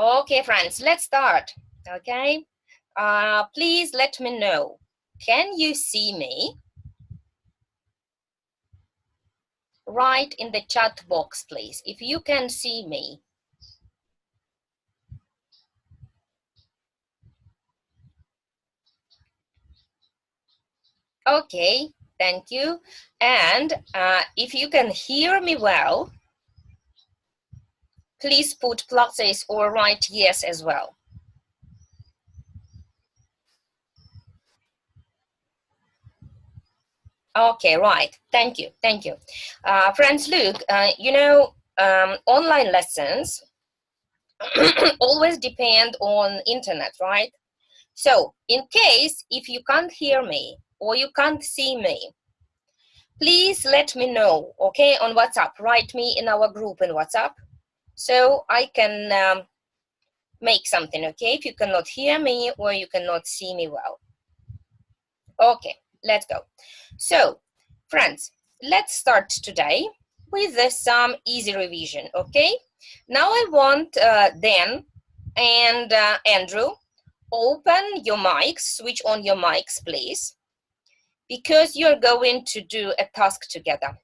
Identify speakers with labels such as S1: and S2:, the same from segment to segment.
S1: Okay, friends, let's start. Okay, please let me know. Can you see me? Write in the chat box, please, if you can see me. Okay, thank you. And if you can hear me well, please put pluses or write yes as well. Okay, right. Thank you. Thank you. Friends, look, online lessons always depend on internet, right? So in case if you can't hear me or you can't see me, please let me know, okay, on WhatsApp. Write me in our group in WhatsApp so I can make something, okay, if you cannot hear me or you cannot see me well. Okay, let's go. So, friends, let's start today with some easy revision, okay? Now I want Dan and Andrew, open your mics, switch on your mics, please, because you're going to do a task together.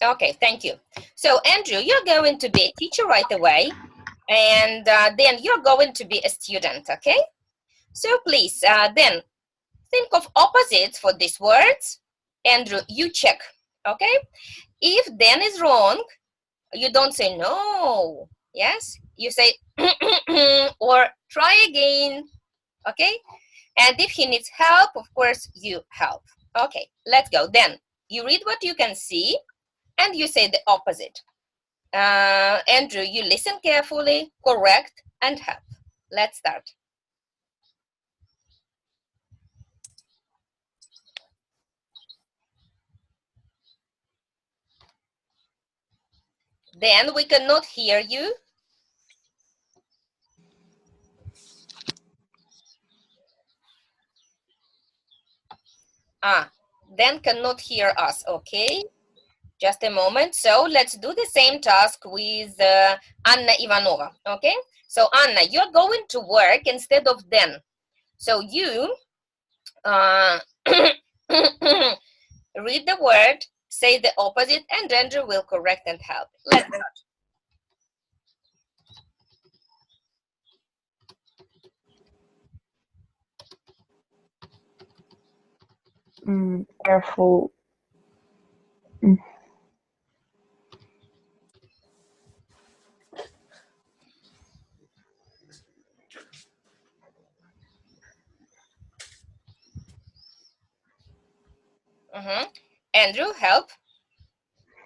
S1: Okay, thank you. So, Andrew, you're going to be a teacher right away, and then you're going to be a student, okay? So please, then think of opposites for these words. Andrew, you check, okay? If then is wrong, you don't say no, yes? You say or try again, okay? And if he needs help, of course, you help. Okay, let's go. Then you read what you can see and you say the opposite. Andrew, you listen carefully, correct, and help. Let's start. Then we cannot hear you. Then cannot hear us, okay? Just a moment. So let's do the same task with Anna Ivanova, okay? So Anna, you're going to work instead of then. So you read the word, say the opposite, and Andrew will correct and help. Let's start.
S2: Careful.
S1: Andrew, help.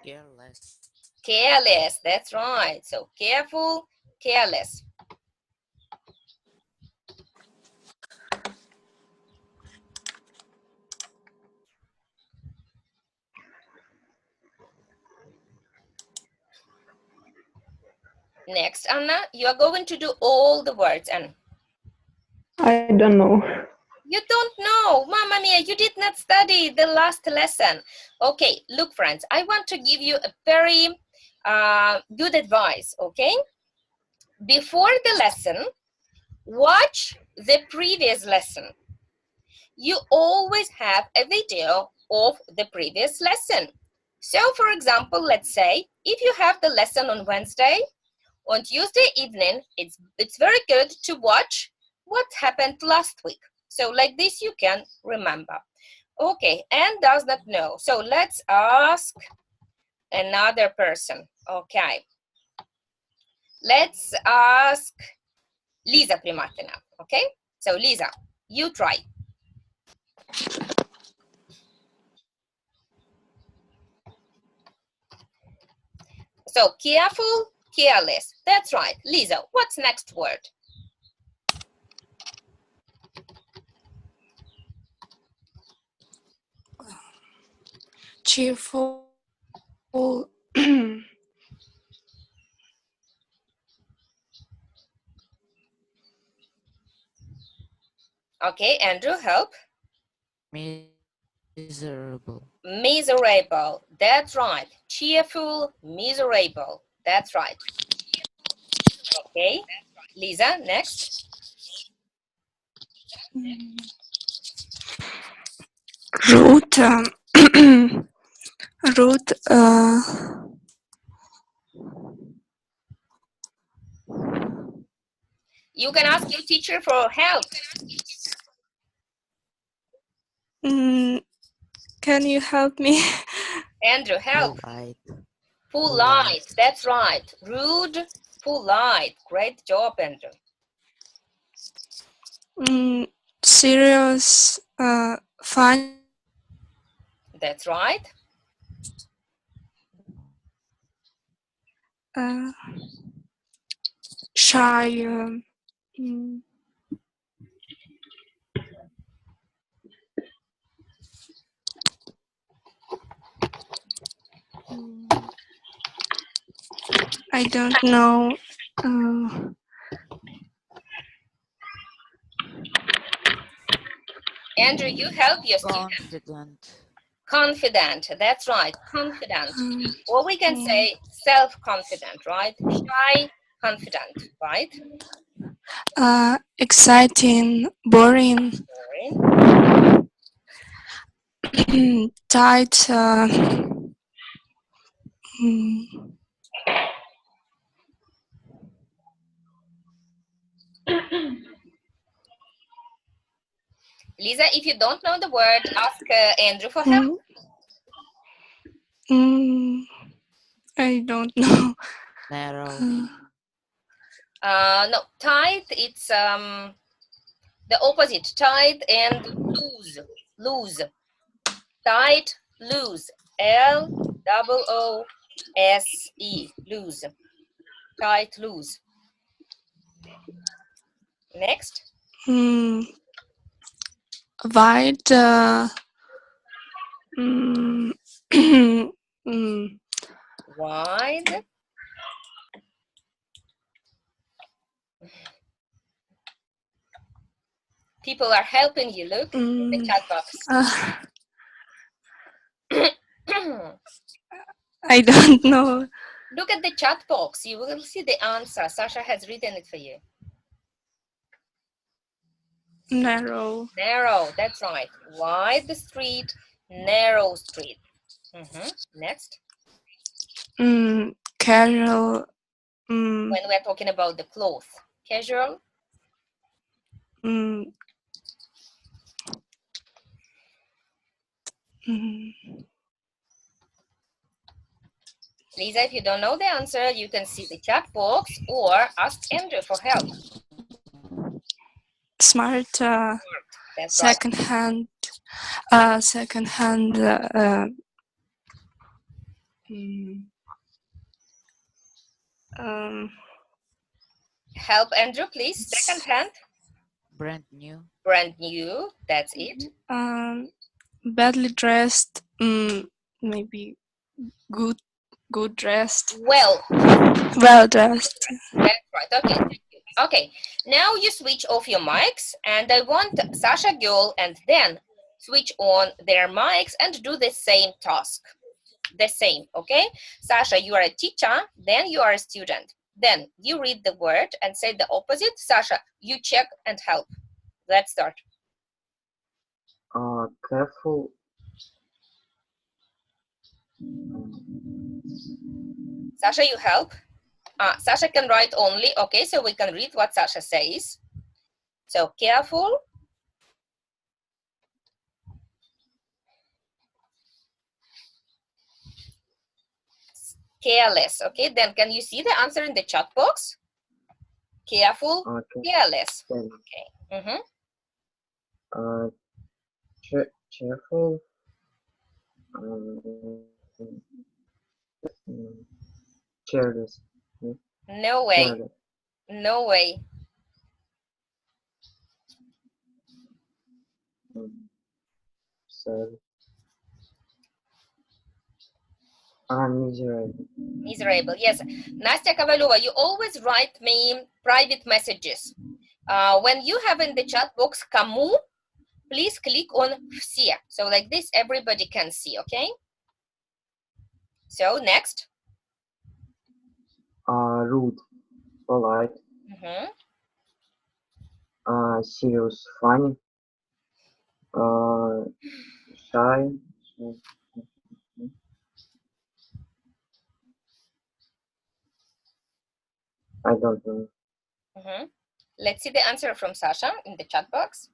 S3: Careless.
S1: Careless, that's right. So careful, careless. Next, Anna, you are going to do all the words. And
S2: I don't know.
S1: you don't know, Mamma Mia, you did not study the last lesson. Okay, look, friends, I want to give you a very good advice, okay? Before the lesson, watch the previous lesson. You always have a video of the previous lesson. So, for example, let's say if you have the lesson on Wednesday, on Tuesday evening, it's very good to watch what happened last week. So like this you can remember. Okay, Anne does not know. So let's ask another person. Okay. Let's ask Lisa Primatina. Okay? So Lisa, you try. So careful, careless. That's right. Lisa, what's next word?
S3: Cheerful.
S1: Okay, Andrew, help.
S3: Mischievous. Miserable.
S1: Miserable. That's right. Cheerful, miserable. That's right. Okay. Lisa, next.
S2: Rude. Rude.
S1: You can ask your teacher for help.
S2: Can you help me?
S1: Andrew, help.
S3: Polite.
S1: Polite. That's right. Rude, polite. Great job, Andrew.
S2: Serious. Fun.
S1: That's right.
S2: Shy. I don't know.
S1: Andrew, you help your student.
S3: Confident.
S1: Confident. That's right. Confident. Or we can say self-confident, right? Shy, confident, right?
S2: Exciting. Boring.
S1: Boring.
S2: Tight.
S1: Lisa, if you don't know the word, ask Andrew for help.
S2: I don't know.
S3: Narrow.
S1: No, tight, it's the opposite. Tight and loose. Loose. Tight, loose. L-O-O-S-E. Loose. Tight, loose. Next.
S2: Wide.
S1: Wide. People are helping you. Look in the chat box.
S2: I don't know.
S1: Look at the chat box. You will see the answer. Sasha has written it for you.
S2: Narrow.
S1: Narrow. That's right. Wide the street, narrow street. Next.
S2: Casual.
S1: When we're talking about the clothes. Casual. Lisa, if you don't know the answer, you can see the chat box or ask Andrew for help.
S2: Smart.
S1: That's
S2: second
S1: right.
S2: hand. Second hand.
S1: Help Andrew, please. Second hand.
S3: Brand new.
S1: Brand new. That's it.
S2: Badly dressed. Maybe good dressed.
S1: Well
S2: dressed.
S1: That's right. Okay. Thank you. Okay. Now you switch off your mics, and I want Sasha girl and Dan switch on their mics and do the same task. The same. Okay. Sasha, you are a teacher. Then you are a student. Then you read the word and say the opposite. Sasha, you check and help. Let's start.
S4: Careful.
S1: Sasha, you help. Sasha can write only. Okay, so we can read what Sasha says. So careful. Careless. Okay, then can you see the answer in the chat box? Careful,
S4: Okay.
S1: careless.
S4: Okay.
S1: Okay.
S4: Cheerful. Careless.
S1: No way.
S4: Careless.
S1: No way.
S4: Sad. Miserable.
S1: Miserable. Yes. Nastya Kovalova, you always write me private messages. When you have in the chat box кому, please click on все. So like this, everybody can see, okay? So next.
S4: Rude, polite.
S1: Mhm.
S4: Serious, funny. Shy. I don't know.
S1: Mhm. Let's see the answer from Sasha in the chat box.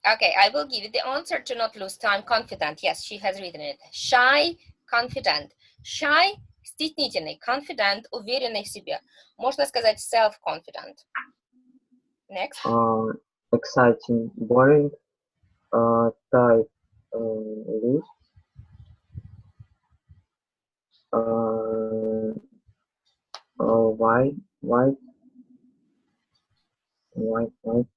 S1: Okay, I will give you the answer to not lose time. Confident. Yes, she has written it. Shy, confident. Shy, стеснительный. Confident, уверенный в себе. Можно сказать self-confident. Next.
S4: Exciting, boring. Tight, loose. White.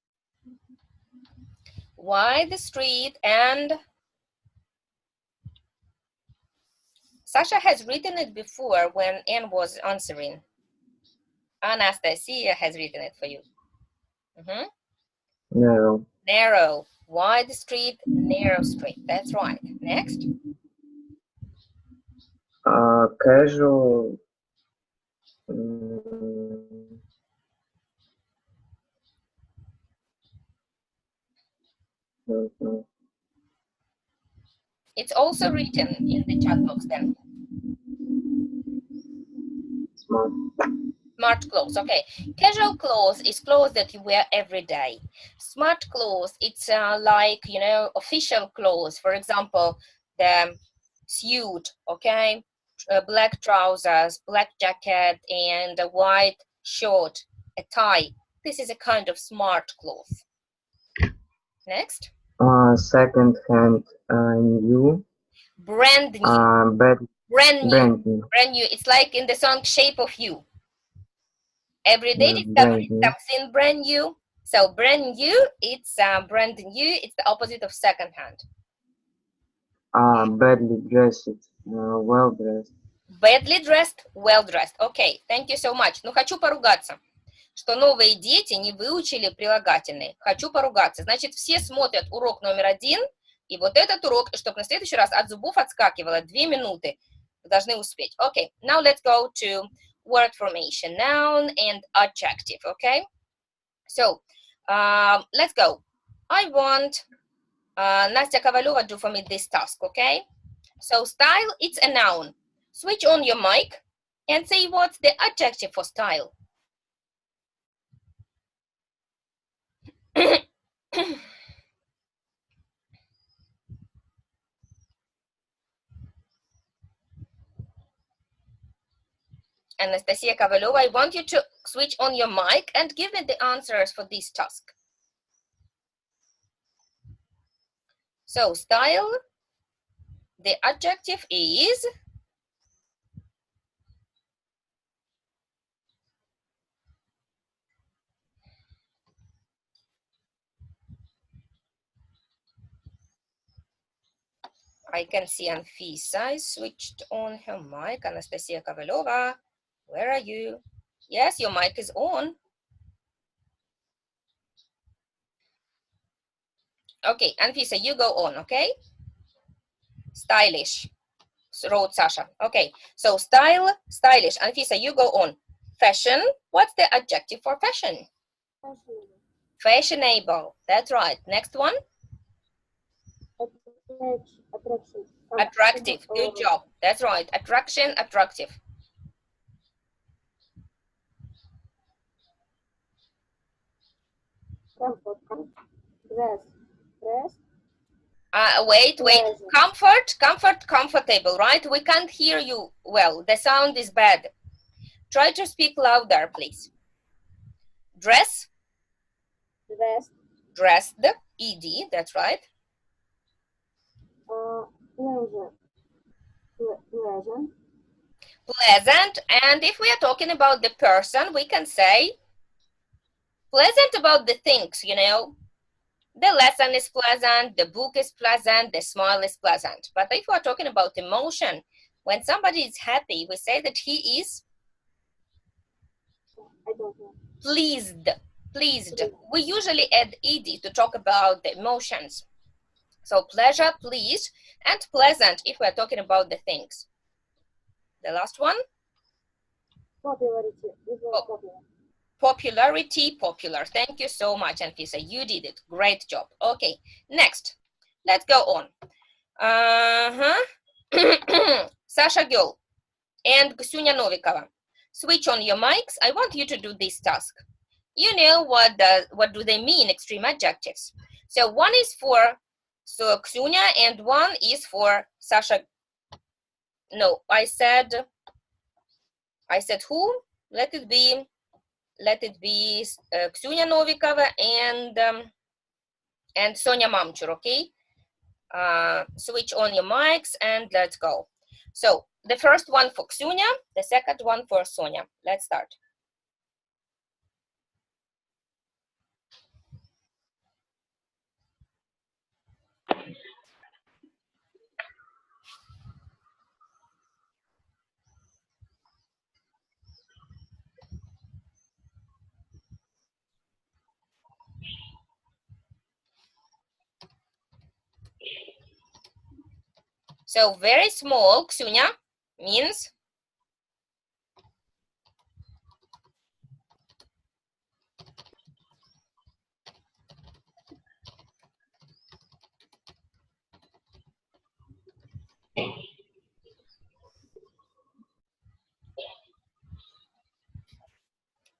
S1: Wide street and Sasha has written it before when Anne was answering. Anastasia has written it for you. Mhm.
S4: Narrow.
S1: Narrow. Wide street, narrow street. That's right. Next.
S4: Casual. Don't know.
S1: It's also written in the chat box then.
S4: Smart.
S1: Smart clothes. Okay. Casual clothes is clothes that you wear every day. Smart clothes, it's like, you know, official clothes. For example, the suit, okay? Black trousers, black jacket, and a white shirt, a tie. This is a kind of smart cloth. Next.
S4: Second hand, new.
S1: Brand new.
S4: Brand new.
S1: Brand new. It's like in the song Shape of You. Every day
S4: Brand new.
S1: something brand new. So brand new, it's brand new. It's the opposite of second hand.
S4: Badly dressed, well dressed.
S1: Badly dressed, well dressed. Okay, thank you so much. Ну, хочу поругаться, что новые дети не выучили прилагательные. Хочу поругаться. Значит, все смотрят урок номер 1, и вот этот урок, чтобы на следующий раз от зубов отскакивало 2 минуты. Вы должны успеть. Okay, now let's go to word formation, noun and adjective, okay? So, let's go. I want Nastya Kovaleva do for me this task, okay? So, style, it's a noun. Switch on your mic and say what's the adjective for style. Anastasia Kovaleva, I want you to switch on your mic and give me the answers for this task. So, style, the adjective is I can see Anfisa is switched on her mic. Anastasia Kovaleva, where are you? Yes, your mic is on. Okay, Anfisa, you go on, okay? Stylish, wrote Sasha. Okay, so style, stylish. Anfisa, you go on. Fashion, what's the adjective for fashion? Fashionable, that's right. Next one. Attractive, good job. That's right. Attraction, attractive. Wait. Comfort, comfortable, right? We can't hear you well. The sound is bad. Try to speak louder, please. Dress. Dressed, ed, that's right. Pleasant, and if we are talking about the person, we can say pleasant about the things, you know. The lesson is pleasant, the book is pleasant, the smile is pleasant. But if we're talking about emotion, when somebody is happy, we say that he is pleased. Pleased. We usually add ed to talk about the emotions. So pleasure, pleased, and pleasant if we're talking about the things. The last one?
S5: Popularity.
S1: Popularity, popular. Thank you so much, Anfisa. You did it. Great job. Okay, next. Let's go on. Sasha Gyul and Ksunya Novikova. Switch on your mics. I want you to do this task. You know what do they mean, extreme adjectives. So one is for Ksunya and one is for Sasha. No, I said who? Let it be Ksunya Novikova and Sonia Mamchur, okay? Switch on your mics and let's go. So the first one for Ksunya, the second one for Sonia. Let's start. So very small, Ksunya, means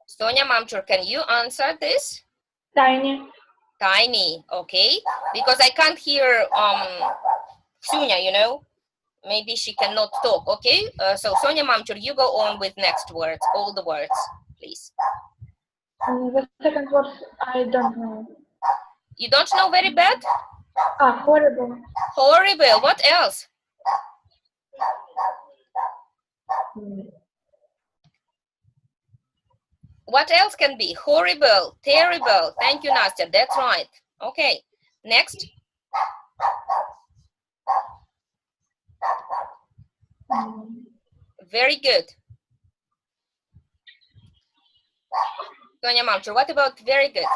S1: Sonia Mamchur, can you answer this?
S5: Tiny.
S1: Tiny, okay. Because I can't hear Ksunya, you know. Maybe she cannot talk, okay? So Sonia Mamchur, you go on with next words, all the words, please.
S5: The second word, I don't know.
S1: You don't know very bad?
S5: Horrible.
S1: Horrible, what else? What else can be? Horrible, terrible. Thank you, Nastya. That's right. Okay, next. Very good. Sonia Mamchur, what about very good?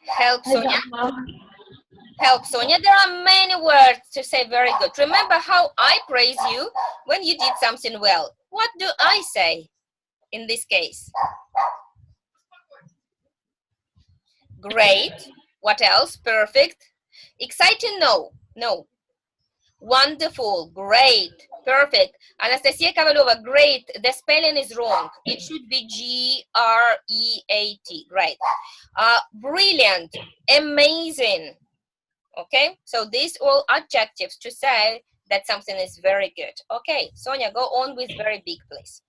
S1: Help, Sonia. Help, Sonia. There are many words to say very good. Remember how I praise you when you did something well. What do I say in this case? Great. What else? Perfect. Exciting? No. No. Wonderful. Great. Perfect. Anastasia Kovalova, great. The spelling is wrong. It should be G-R-E-A-T. Right. Brilliant. Amazing. Okay, so these all adjectives to say that something is very good. Okay, Sonia, go on with very big, please.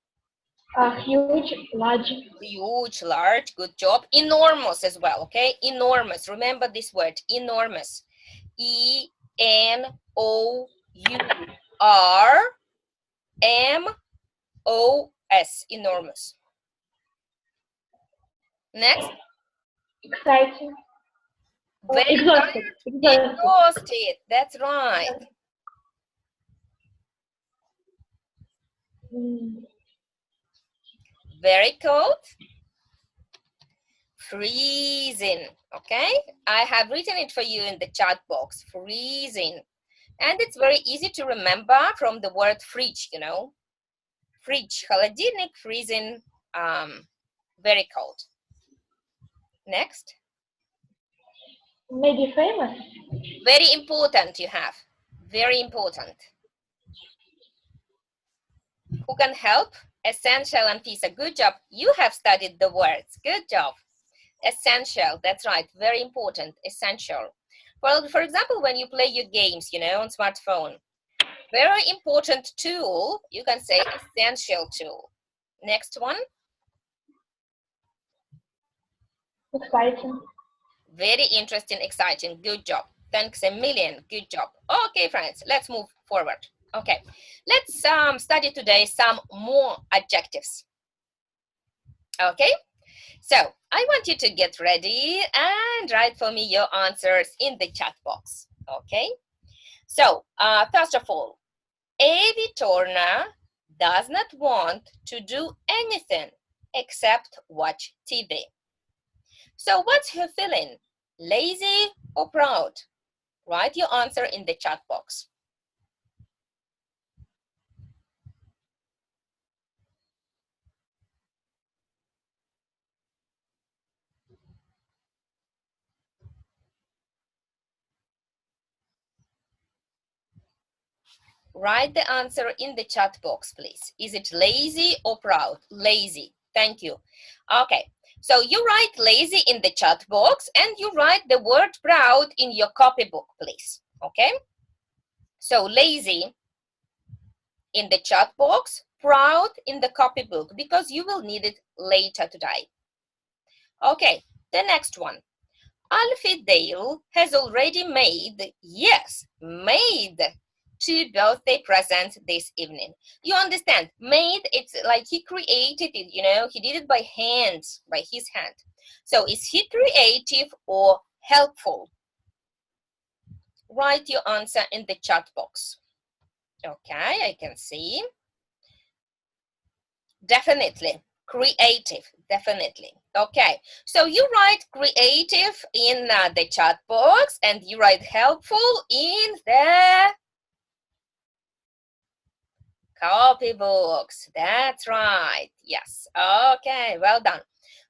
S5: Huge, large.
S1: Huge, large, good job. Enormous as well, okay? Enormous, remember this word, enormous. E-N-O-U-R-M-O-S, enormous. Next.
S5: Exciting.
S1: Very
S5: Exhausted.
S1: exhausted, that's right. Very cold. Freezing, okay? I have written it for you in the chat box, freezing. And it's very easy to remember from the word fridge, you know? Fridge, холодильник, freezing, very cold. Next.
S5: Maybe famous.
S1: Very important you have, very important. Who can help? Essential, Anfisa, good job. You have studied the words, good job. Essential, that's right, very important, essential. Well, for example, when you play your games, you know, on smartphone, very important tool, you can say essential tool. Next one.
S5: Exciting.
S1: Very interesting, exciting, good job. Thanks a million, good job. Okay, friends, let's move forward. Okay, let's study today some more adjectives. Okay, So I want you to get ready and write for me your answers in the chat box. Okay? So first of all, Evie Turner does not want to do anything except watch TV. So what's her feeling? Lazy or proud? Write your answer in the chat box. Write the answer in the chat box, please. Is it lazy or proud? Lazy. Thank you. Okay. So you write lazy in the chat box and you write the word proud in your copybook, please. Okay? So lazy in the chat box, proud in the copybook, because you will need it later today. Okay, the next one. Alfie Dale has already made, yes, made 2 birthday presents this evening. You understand, made, it's like he created it, you know, he did it by hand, by his hand. So is he creative or helpful? Write your answer in the chat box. Okay, I can see. Definitely, creative, definitely. Okay, so you write creative in the chat box and you write helpful in the copybooks. That's right, yes. Okay, well done.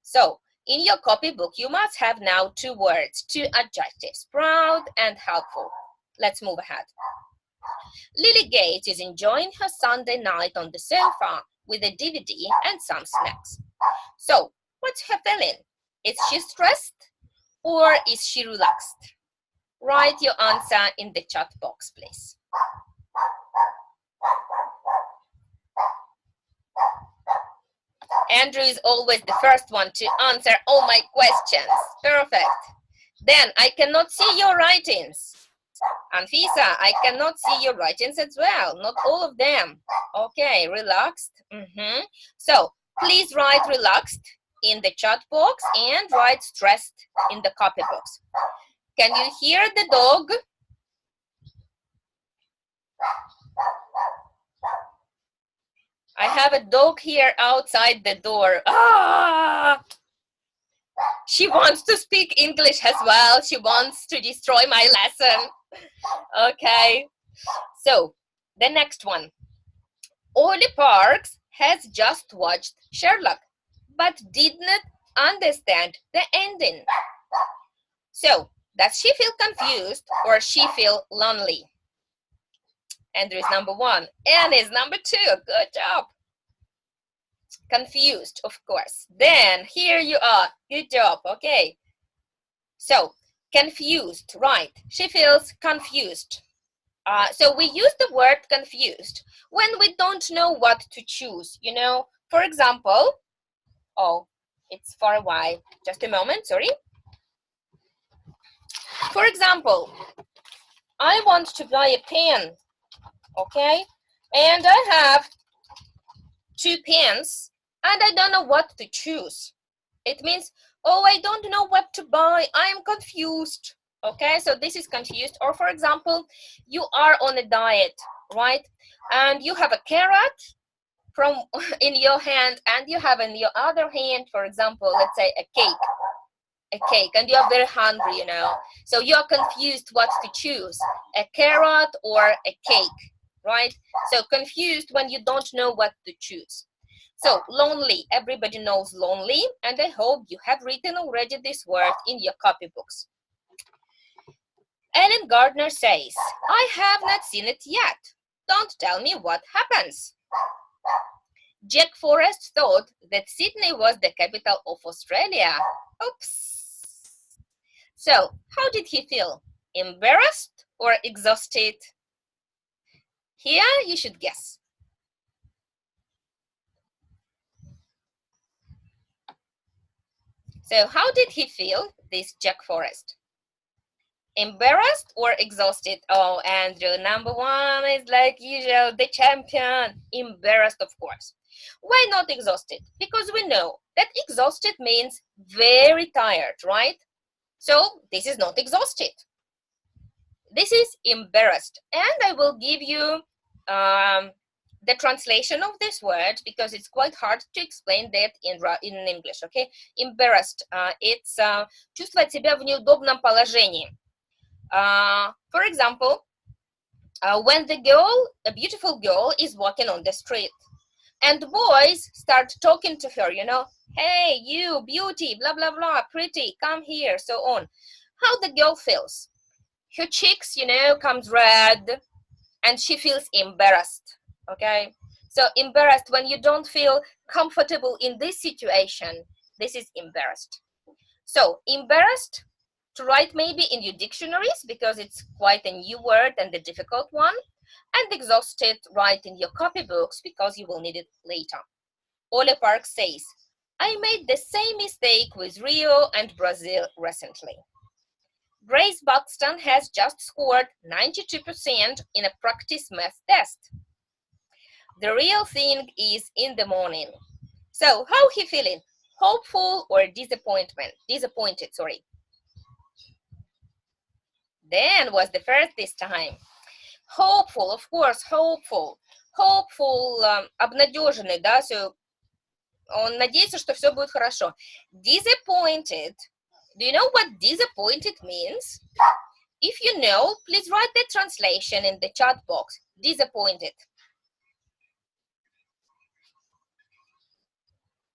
S1: So in your copybook, you must have now 2 words, 2 adjectives, proud and helpful. Let's move ahead. Lily Gates is enjoying her Sunday night on the sofa with a DVD and some snacks. So, what's her feeling? Is she stressed or is she relaxed? Write your answer in the chat box, please. Andrew is always the first one to answer all my questions. Perfect. Then I cannot see your writings. Anfisa, I cannot see your writings as well. Not all of them. Okay, relaxed. So please write relaxed in the chat box and write stressed in the copy box. Can you hear the dog? I have a dog here outside the door. Ah! She wants to speak English as well. She wants to destroy my lesson. Okay, so the next one. Ollie Parks has just watched Sherlock, but did not understand the ending. So, does she feel confused or she feel lonely? Andrew is number 1. Anne is number 2. Good job. Confused, of course. Then, here you are. Good job. Okay. So, confused, right. She feels confused. So we use the word confused when we don't know what to choose, you know. For example, oh, it's far away. Just a moment, sorry. For example, I want to buy a pen, okay? And I have 2 pens and I don't know what to choose. It means, oh, I don't know what to buy. I am confused. Okay, so this is confused. Or for example, you are on a diet, right? And you have a carrot from in your hand and you have in your other hand, for example, let's say a cake, and you are very hungry, you know. So you are confused what to choose, a carrot or a cake, right? So confused when you don't know what to choose. So lonely, everybody knows lonely, and I hope you have written already this word in your copybooks. Ellen Gardner says, I have not seen it yet. Don't tell me what happens. Jack Forrest thought that Sydney was the capital of Australia. Oops. So, how did he feel? Embarrassed or exhausted? Here you should guess. So, how did he feel, this Jack Forrest? Embarrassed or exhausted? Oh, Andrew, number 1 is like usual, the champion. Embarrassed, of course. Why not exhausted? Because we know that exhausted means very tired, right? So this is not exhausted. This is embarrassed. And I will give you the translation of this word because it's quite hard to explain that in English, okay? Embarrassed. It's чувствовать себя в неудобном положении. For example, when a beautiful girl is walking on the street and boys start talking to her, you know, hey, you, beauty, blah, blah, blah, pretty, come here, so on. How the girl feels? Her cheeks, you know, comes red and she feels embarrassed, okay? So embarrassed when you don't feel comfortable in this situation, this is embarrassed. So embarrassed, to write maybe in your dictionaries because it's quite a new word and a difficult one, and exhausted, write in your copybooks because you will need it later. Ole Park says, I made the same mistake with Rio and Brazil recently. Grace Buxton has just scored 92% in a practice math test. The real thing is in the morning. So how he feeling? Hopeful or disappointed, sorry. Dan was the first this time. Hopeful, of course, hopeful. Hopeful, обнадеженный, да, so он надеется, что все будет хорошо. Disappointed. Do you know what disappointed means? If you know, please write the translation in the chat box. Disappointed.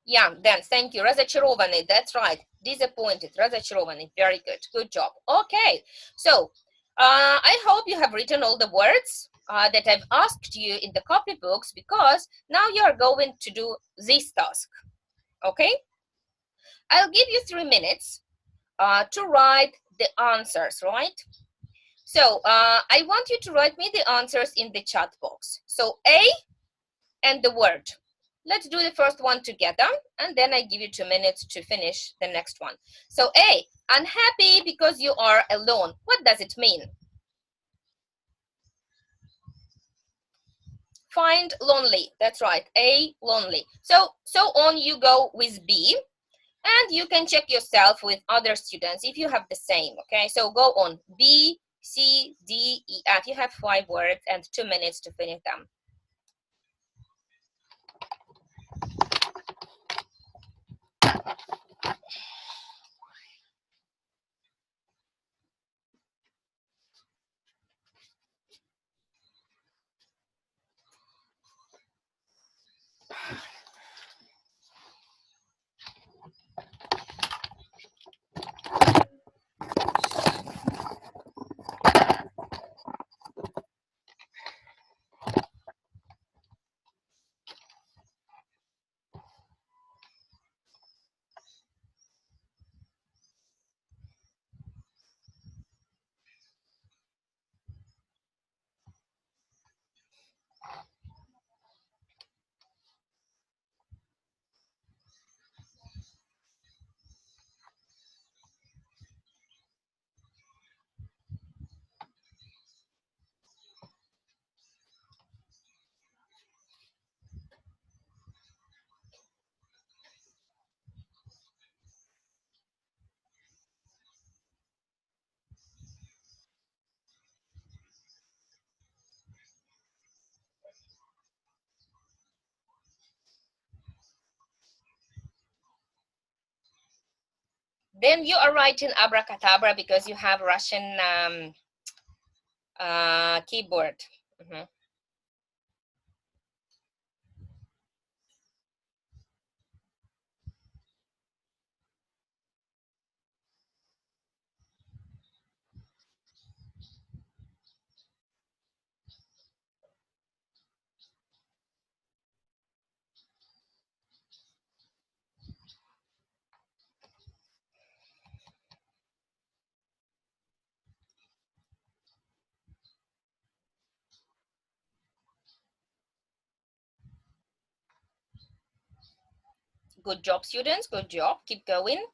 S1: Yeah, Dan, thank you. Разочарованный, that's right. Disappointed, разочарованный. Very good. Good job. Okay, so I hope you have written all the words that I've asked you in the copybooks because now you are going to do this task. Okay? I'll give you 3 minutes to write the answers, right? So I want you to write me the answers in the chat box. So A and the word. Let's do the first one together, and then I give you 2 minutes to finish the next one. So A, unhappy because you are alone. What does it mean? Find lonely. That's right. A, lonely. So on you go with B, and you can check yourself with other students if you have the same. Okay, so go on. B, C, D, E, F. You have 5 words and 2 minutes to finish them. Then you are writing abracadabra because you have Russian keyboard. Good job, students. Good job. Keep going.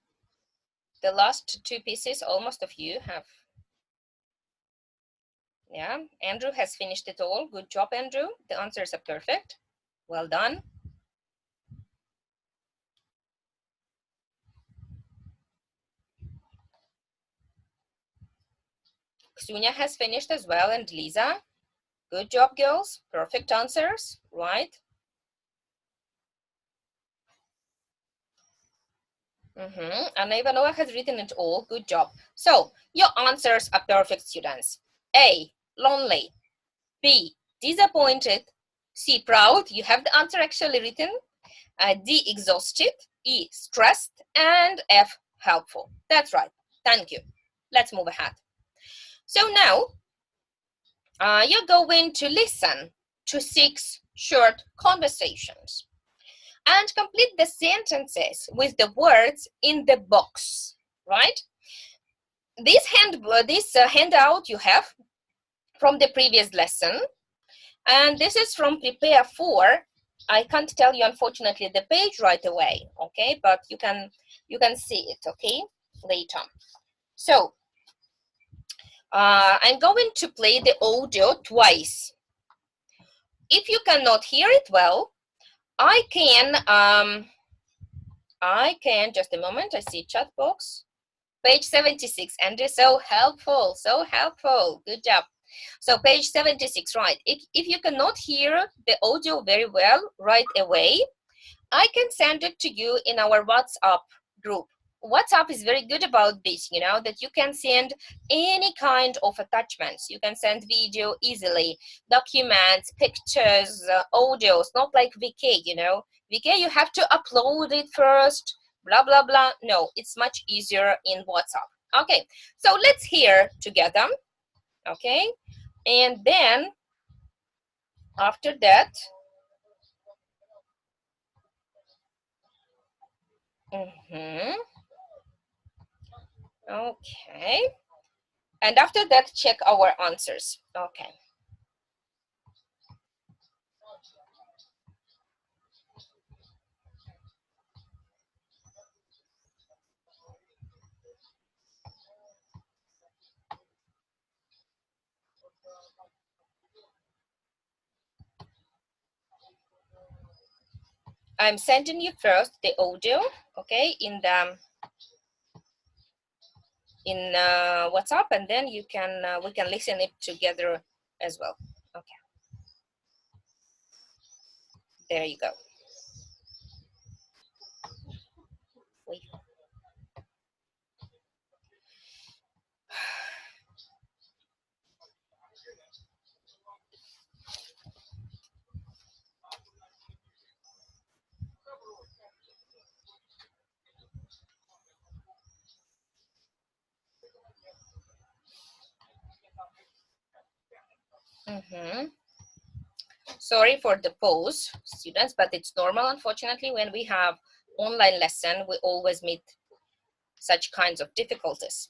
S1: The last 2 pieces, almost of you have. Yeah, Andrew has finished it all. Good job, Andrew. The answers are perfect. Well done. Ksunya has finished as well, and Lisa. Good job, girls. Perfect answers, right? Anna Ivanova has written it all. Good job. So your answers are perfect, students. A, lonely. B, disappointed. C, proud. You have the answer actually written. D, exhausted. E, stressed. And F, helpful. That's right. Thank you. Let's move ahead. So now you're going to listen to 6 short conversations and complete the sentences with the words in the box, right? This handout you have from the previous lesson, and this is from Prepare For. I can't tell you, unfortunately, the page right away, okay? But you can see it, okay, later. So I'm going to play the audio twice. If you cannot hear it well, I can, just a moment, I see chat box. Page 76, Andrew, so helpful, good job. So page 76, right, if you cannot hear the audio very well right away, I can send it to you in our WhatsApp group. WhatsApp is very good about this, you know, that you can send any kind of attachments. You can send video easily, documents, pictures, audios, not like VK, you know. VK, you have to upload it first, blah, blah, blah. No, it's much easier in WhatsApp. Okay, so let's hear together, okay? And then after that, okay. And after that, check our answers. Okay. I'm sending you first the audio, okay, in WhatsApp, and then you can we can listen it together as well. Okay. There you go. Wait. Sorry for the pause, students, but it's normal, unfortunately. When we have online lesson, we always meet such kinds of difficulties.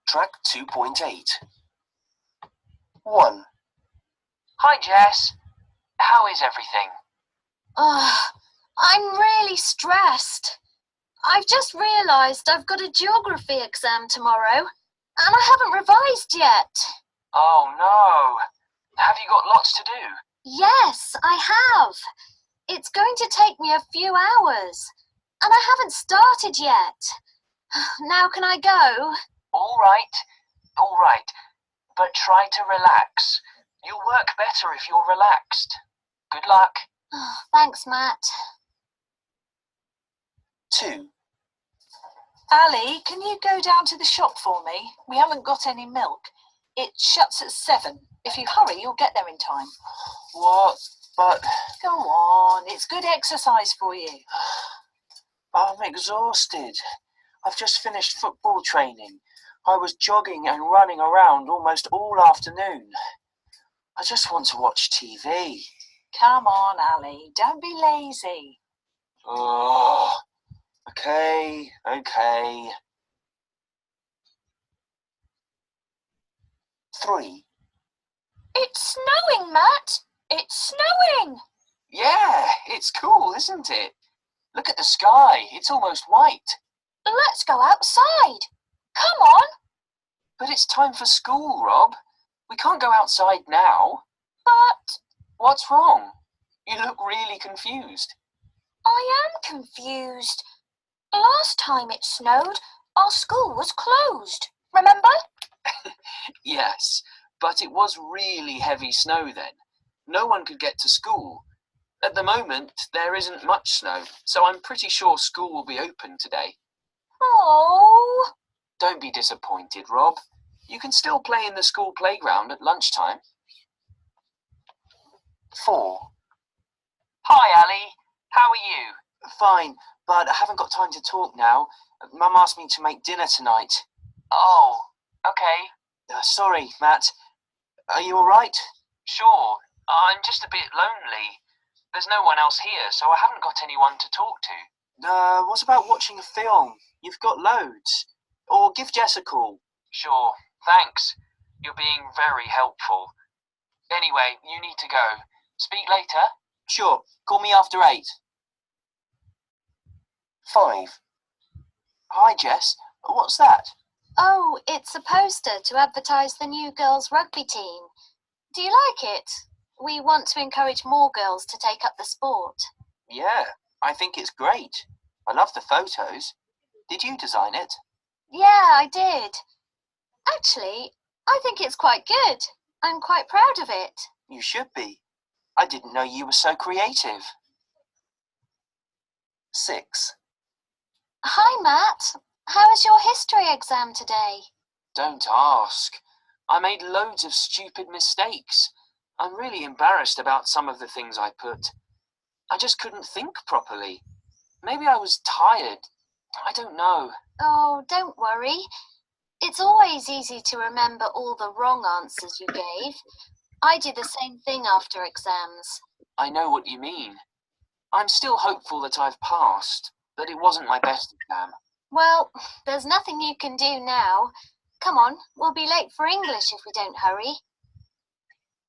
S6: Track 2.8. 1. Hi Jess, how is everything?
S7: I'm really stressed. I've just realised I've got a geography exam tomorrow, and I haven't revised yet.
S6: Oh no, have you got lots to do?
S7: Yes, I have. It's going to take me a few hours, and I haven't started yet. Now can I go?
S6: All right, but try to relax. You'll work better if you're relaxed. Good luck.
S7: Thanks, Matt.
S6: 2.
S8: Ali, can you go down to the shop for me? We haven't got any milk. It shuts at 7. If you hurry, you'll get there in time.
S6: What? But...
S8: Go on, it's good exercise for you.
S6: I'm exhausted. I've just finished football training. I was jogging and running around almost all afternoon. I just want to watch TV.
S8: Come on, Ali, don't be lazy.
S6: Oh, okay. 3.
S7: It's snowing, Matt. It's snowing.
S6: Yeah, it's cool, isn't it? Look at the sky. It's almost white.
S7: Let's go outside. Come on.
S6: But it's time for school, Rob. We can't go outside now.
S7: But
S6: What's wrong? You look really confused.
S7: I am confused. Last time it snowed, our school was closed. Remember?
S6: Yes, but it was really heavy snow then. No one could get to school. At the moment, there isn't much snow, so I'm pretty sure school will be open today.
S7: Oh.
S6: Don't be disappointed, Rob. You can still play in the school playground at lunchtime. 4. Hi, Ali. How are you? Fine, but I haven't got time to talk now. Mum asked me to make dinner tonight. Oh, okay. Sorry, Matt. Are you all right? Sure. I'm just a bit lonely. There's no one else here, so I haven't got anyone to talk to. What about watching a film? You've got loads. Or give Jess a call. Sure, thanks. You're being very helpful. Anyway, you need to go. Speak later? Sure, call me after 8. 5. Hi, Jess. What's that?
S7: Oh, it's a poster to advertise the new girls' rugby team. Do you like it? We want to encourage more girls to take up the sport.
S6: Yeah, I think it's great. I love the photos. Did you design it?
S7: Yeah, I did. Actually, I think it's quite good. I'm quite proud of it.
S6: You should be. I didn't know you were so creative. 6.
S7: Hi, Matt. How was your history exam today?
S6: Don't ask. I made loads of stupid mistakes. I'm really embarrassed about some of the things I put. I just couldn't think properly. Maybe I was tired. I don't know.
S7: Oh, don't worry. It's always easy to remember all the wrong answers you gave. I do the same thing after exams.
S6: I know what you mean. I'm still hopeful that I've passed, but it wasn't my best exam.
S7: Well, there's nothing you can do now. Come on, we'll be late for English if we don't hurry.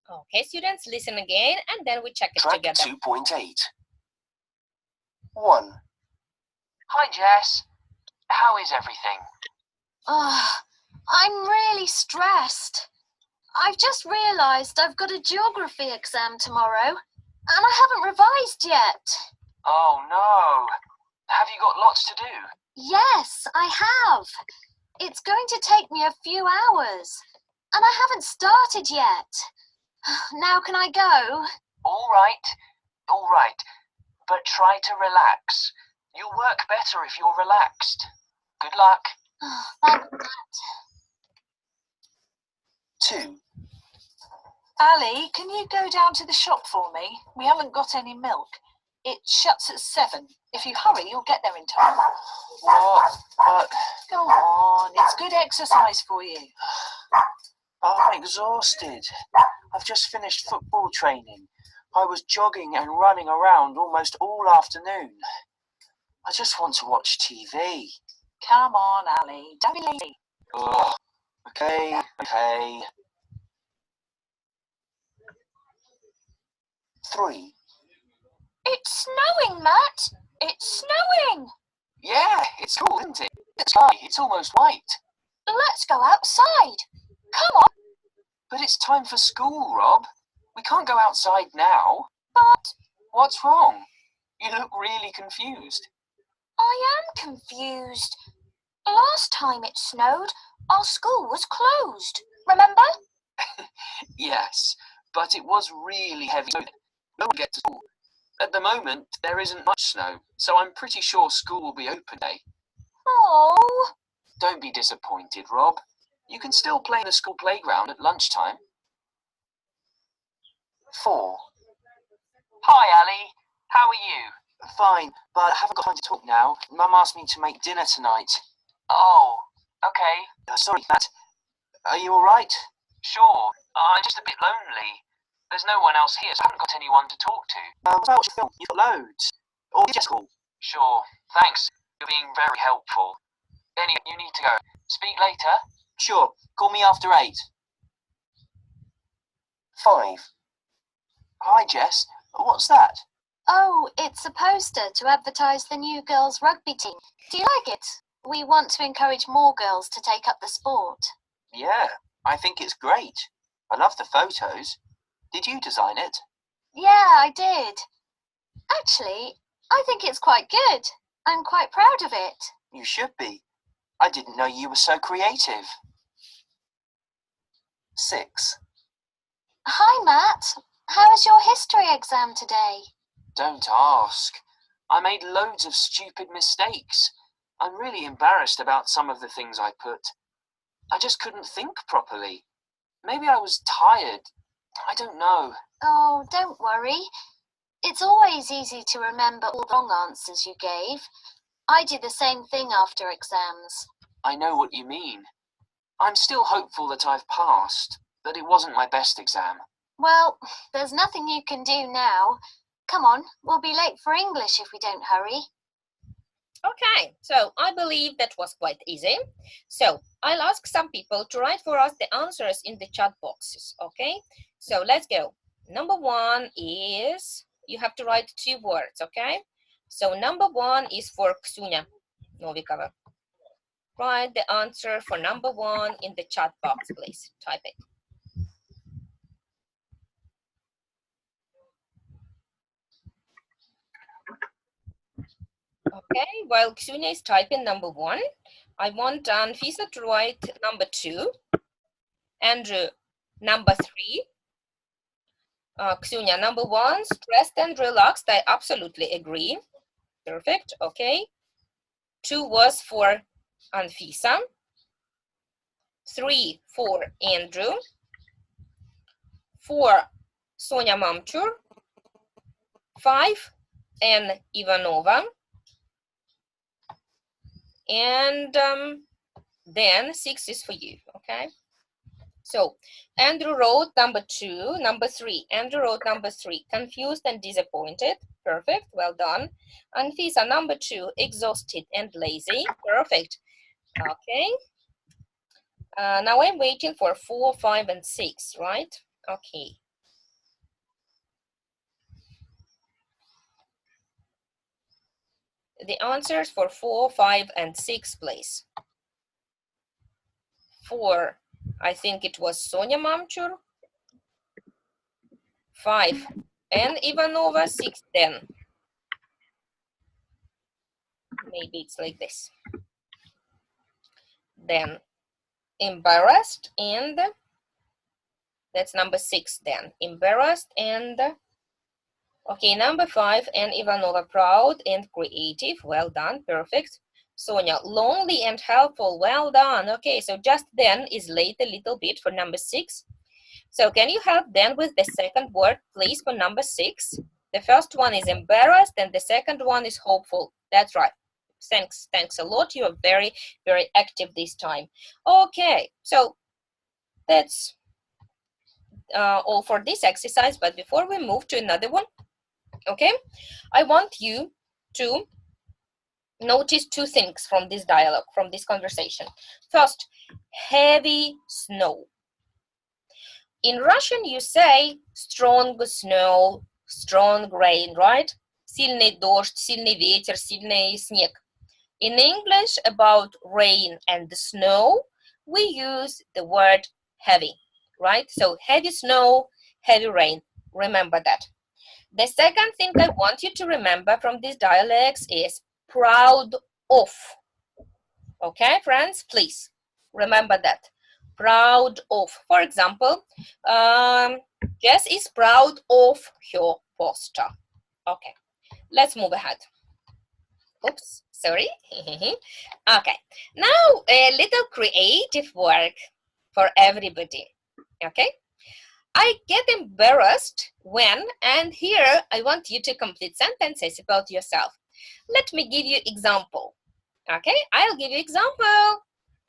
S1: Okay, students, listen again, and then we check it
S6: Track
S1: together.
S6: 2.8. 1. Hi, Jess. How is everything?
S7: Oh, I'm really stressed. I've just realised I've got a geography exam tomorrow, and I haven't revised yet.
S6: Oh, no. Have you got lots to do?
S7: Yes, I have. It's going to take me a few hours, and I haven't started yet. Now can I go?
S6: All right. But try to relax. You'll work better if you're relaxed. Good luck.
S7: Thanks, Matt.
S6: 2.
S8: Ali, can you go down to the shop for me? We haven't got any milk. It shuts at 7. If you hurry, you'll get there in time.
S6: What? But
S8: Go on, it's good exercise for you.
S6: I'm exhausted. I've just finished football training. I was jogging and running around almost all afternoon. I just want to watch TV.
S8: Come on, Ali, don't be lazy.
S6: Ugh. Okay. 3.
S7: It's snowing, Matt. It's snowing.
S6: Yeah, it's cool, isn't it? The sky, it's almost white.
S7: Let's go outside. Come on.
S6: But it's time for school, Rob. We can't go outside now.
S7: But
S6: What's wrong? You look really confused.
S7: I am confused. Last time it snowed, our school was closed. Remember?
S6: Yes, but it was really heavy snow. No one gets to school. At the moment, there isn't much snow, so I'm pretty sure school will be open today.
S7: Oh.
S6: Don't be disappointed, Rob. You can still play in the school playground at lunchtime. 4. Hi, Ali. How are you? Fine, but I haven't got time to talk now. Mum asked me to make dinner tonight. Oh, okay. Sorry, Matt. Are you all right? Sure. I'm just a bit lonely. There's no one else here, so I haven't got anyone to talk to. What about your film? You've got loads. Or just call. Sure. Thanks. You're being very helpful. Anyway, you need to go. Speak later? Sure. Call me after 8. 5. Hi, Jess. What's that?
S7: Oh, it's a poster to advertise the new girls' rugby team. Do you like it? We want to encourage more girls to take up the sport.
S6: Yeah, I think it's great. I love the photos. Did you design it?
S7: Yeah, I did. Actually, I think it's quite good. I'm quite proud of it.
S6: You should be. I didn't know you were so creative. 6.
S7: Hi, Matt. How was your history exam today?
S6: Don't ask. I made loads of stupid mistakes. I'm really embarrassed about some of the things I put. I just couldn't think properly. Maybe I was tired. I don't know.
S7: Oh, don't worry. It's always easy to remember all the wrong answers you gave. I do the same thing after exams.
S6: I know what you mean. I'm still hopeful that I've passed, but it wasn't my best exam.
S7: Well, there's nothing you can do now. Come on, we'll be late for English if we don't hurry.
S1: Okay, so I believe that was quite easy. So I'll ask some people to write for us the answers in the chat boxes, okay? So let's go. Number 1 is, you have to write 2 words, okay? So number 1 is for Ksunya Novikova. Write the answer for number 1 in the chat box, please. Type it. Okay, while Ksunya is typing number 1, I want Anfisa to write number 2, Andrew number 3, Ksunya number 1, stressed and relaxed. I absolutely agree. Perfect. Okay. 2 was for Anfisa. 3 for Andrew. 4 Sonia Mamchur. 5 Anne Ivanova. And then 6 is for you. Okay. So Andrew wrote number 2, number 3. Andrew wrote number 3, confused and disappointed. Perfect, well done. Anfisa, number 2, exhausted and lazy. Perfect. Okay. Now I'm waiting for 4, 5, and 6, right? Okay. The answers for 4, 5, and 6, please. 4, I think it was Sonia Mamchur. 5, Anne Ivanova. 6, then. Maybe it's like this. Then embarrassed and, that's number 6 then. Embarrassed and, okay, number 5, Anne Ivanova, proud and creative. Well done, perfect. Sonia, lonely and helpful. Well done. Okay, so just then is late a little bit for number 6. So can you help then with the second word, please, for number 6? The first one is embarrassed and the second one is hopeful. That's right. Thanks a lot. You are very, very active this time. Okay, so that's all for this exercise. But before we move to another one, okay, I want you to notice 2 things from this dialogue, from this conversation. First, heavy snow. In Russian, you say strong snow, strong rain, right? Сильный дождь, сильный ветер, сильный снег. In English, about rain and the snow, we use the word heavy, right? So heavy snow, heavy rain. Remember that. The second thing I want you to remember from these dialects is proud of. Okay, friends, please remember that. Proud of. For example, Jess is proud of her poster. Okay, let's move ahead. Oops, sorry. Okay, now a little creative work for everybody. Okay, I get embarrassed when, and here I want you to complete sentences about yourself. Let me give you example. Okay, I'll give you example,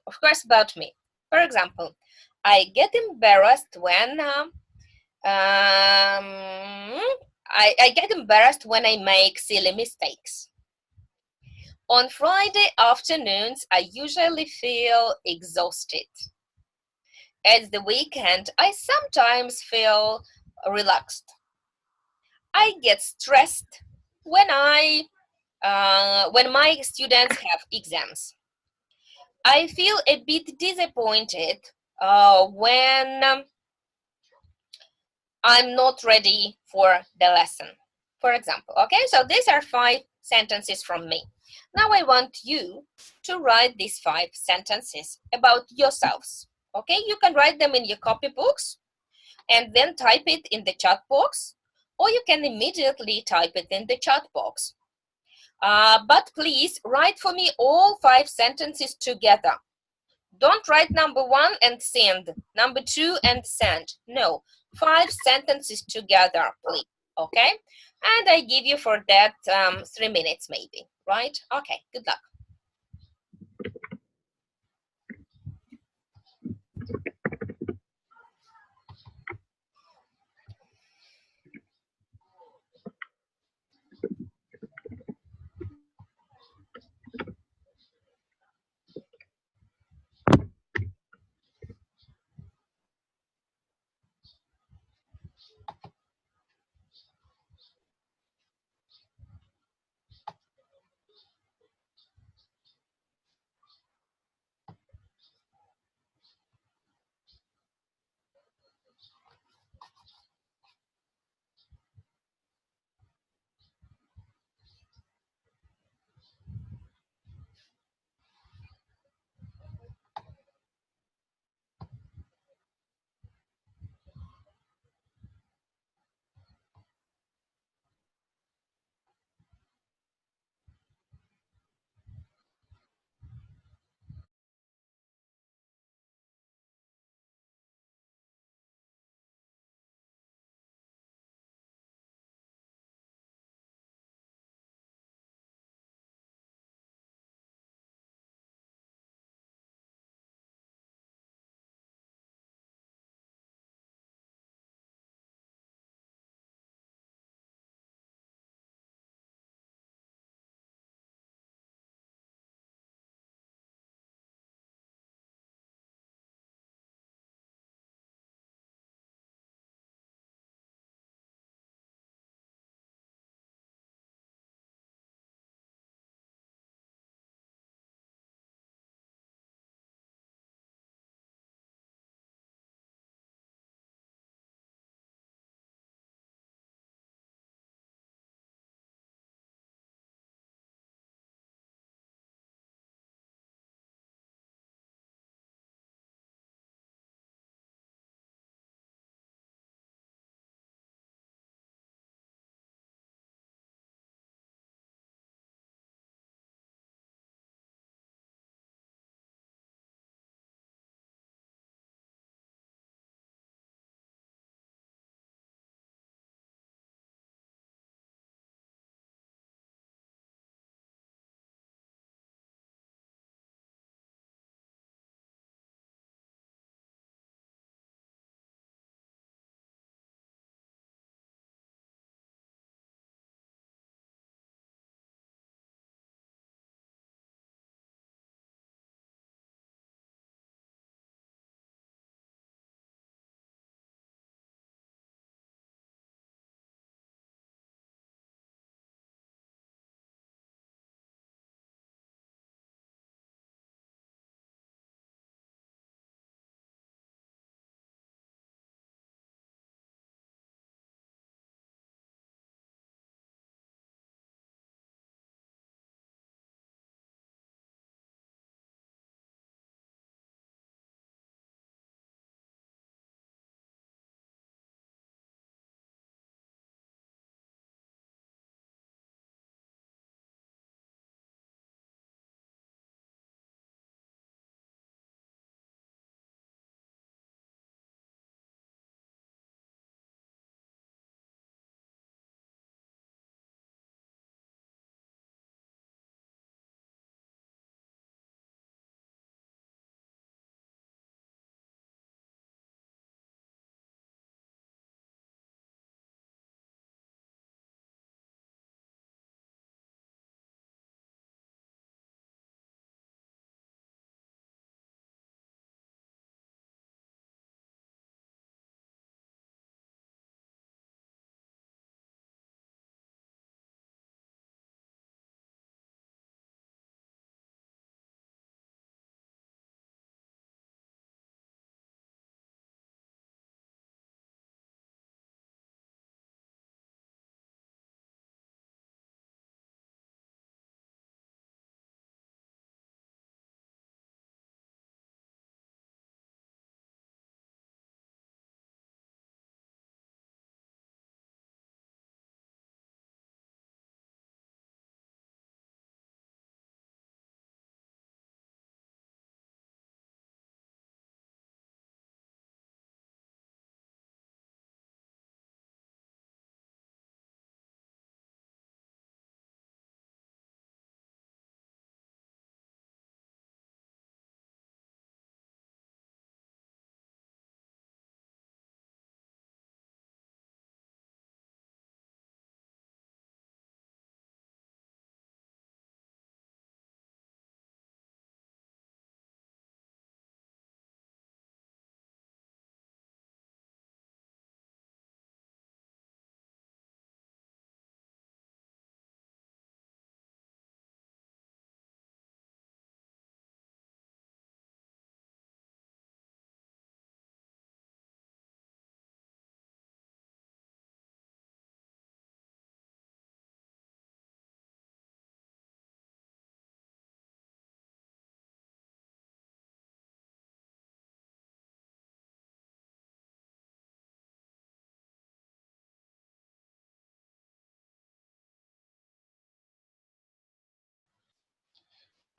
S1: of course, about me. For example, I get embarrassed when I get embarrassed when I make silly mistakes. On Friday afternoons, I usually feel exhausted. At the weekend, I sometimes feel relaxed. I get stressed when my students have exams. I feel a bit disappointed when I'm not ready for the lesson, for example. Okay, so these are 5 sentences from me. Now I want you to write these 5 sentences about yourselves. Okay, you can write them in your copybooks and then type it in the chat box, or you can immediately type it in the chat box. But please write for me all 5 sentences together. Don't write number 1 and send, number 2 and send. No, 5 sentences together, please. Okay? And I give you for that 3 minutes maybe, right? Okay, good luck.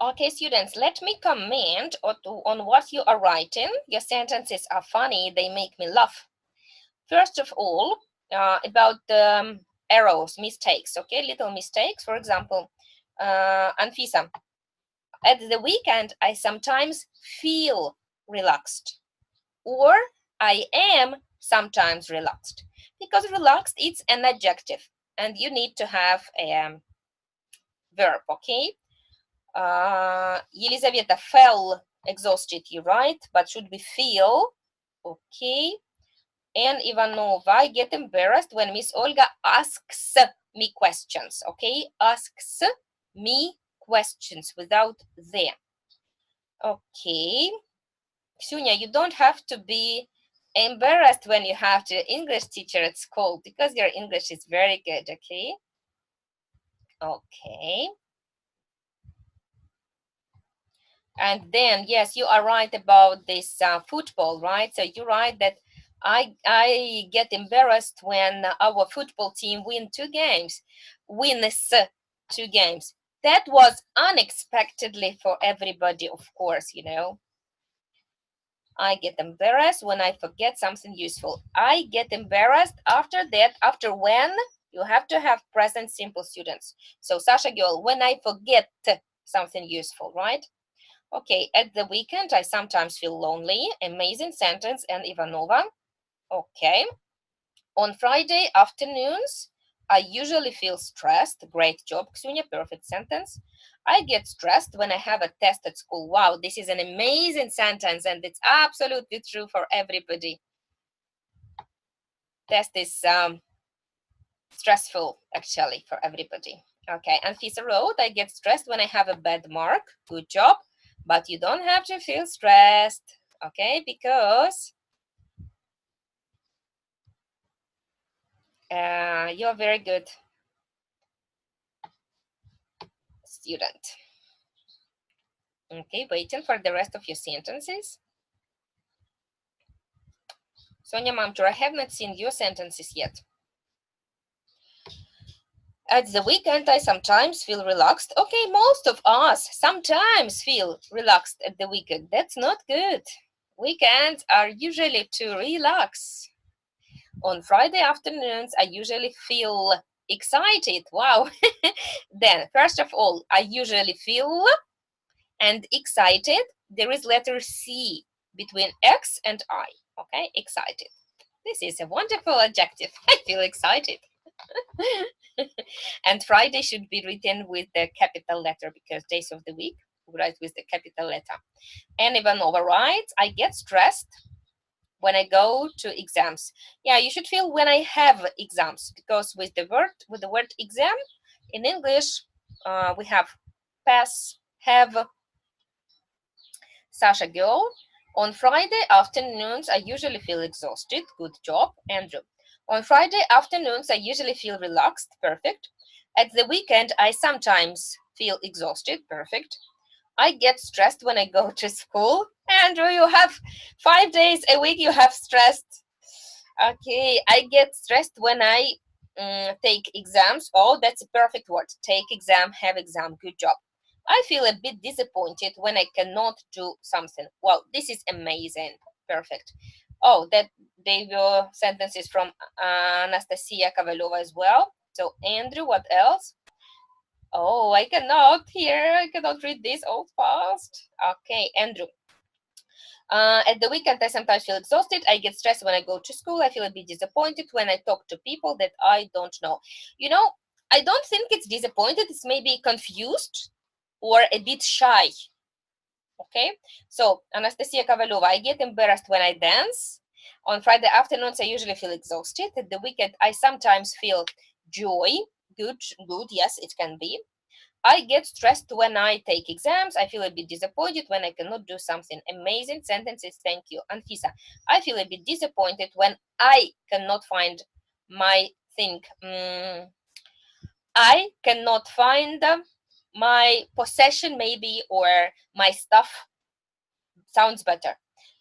S1: Okay, students, let me comment on what you are writing. Your sentences are funny. They make me laugh. First of all, about the errors, mistakes, okay, little mistakes. For example, Anfisa, at the weekend, I sometimes feel relaxed, or I am sometimes relaxed, because relaxed, it's an adjective, and you need to have a verb, okay? Елизавета fell exhausted, you right, but should be feel, okay? And Ivanova, I get embarrassed when Miss Olga asks me questions, okay? Asks me questions without the. Okay. Ksunya, you don't have to be embarrassed when you have to English teacher at school because your English is very good, okay? Okay. And then, yes, you are right about this football, right? So you're right that I get embarrassed when our football team wins 2 games. That was unexpectedly for everybody, of course, you know. I get embarrassed when I forget something useful. I get embarrassed after that, after when you have to have present simple, students. So Sasha girl, when I forget something useful, right? Okay, at the weekend, I sometimes feel lonely. Amazing sentence, and Ivanova. Okay. On Friday afternoons, I usually feel stressed. Great job, Ksunya, perfect sentence. I get stressed when I have a test at school. Wow, this is an amazing sentence, and it's absolutely true for everybody. Test is stressful, actually, for everybody. Okay, and Fisa wrote, I get stressed when I have a bad mark. Good job. But you don't have to feel stressed, okay? Because you're very good student. Okay, waiting for the rest of your sentences. Sonia Mamtur, I have not seen your sentences yet. At the weekend, I sometimes feel relaxed. Okay, most of us sometimes feel relaxed at the weekend. That's not good. Weekends are usually to relax. On Friday afternoons, I usually feel excited. Wow. Then, first of all, I usually feel and excited. There is letter C between X and I. Okay, excited. This is a wonderful adjective. I feel excited. And Friday should be written with the capital letter because days of the week we write with the capital letter. And Ivanova writes, I get stressed when I go to exams. Yeah, you should feel when I have exams, because with the word exam in English, we have pass, have. Sasha girl, on Friday afternoons I usually feel exhausted. Good job, Andrew. On Friday afternoons I usually feel relaxed. Perfect. At the weekend I sometimes feel exhausted. Perfect. I get stressed when I go to school. Andrew, you have 5 days a week you have stressed. Okay, I get stressed when I take exams. Oh, that's a perfect word. Take exam, have exam. Good job. I feel a bit disappointed when I cannot do something. Wow, this is amazing. Perfect. Oh, that they were sentences from Anastasia Kovalova as well. So, Andrew, what else? Oh, I cannot read this all fast. Okay, Andrew. At the weekend, I sometimes feel exhausted. I get stressed when I go to school. I feel a bit disappointed when I talk to people that I don't know. You know, I don't think it's disappointed. It's maybe confused or a bit shy. Okay, so Anastasia Kovalova, I get embarrassed when I dance. On Friday afternoons, I usually feel exhausted. At the weekend, I sometimes feel joy. Good, yes, it can be. I get stressed when I take exams. I feel a bit disappointed when I cannot do something. Amazing sentences, thank you. Anfisa, I feel a bit disappointed when I cannot find my thing. I cannot find my possession maybe, or my stuff. Sounds better.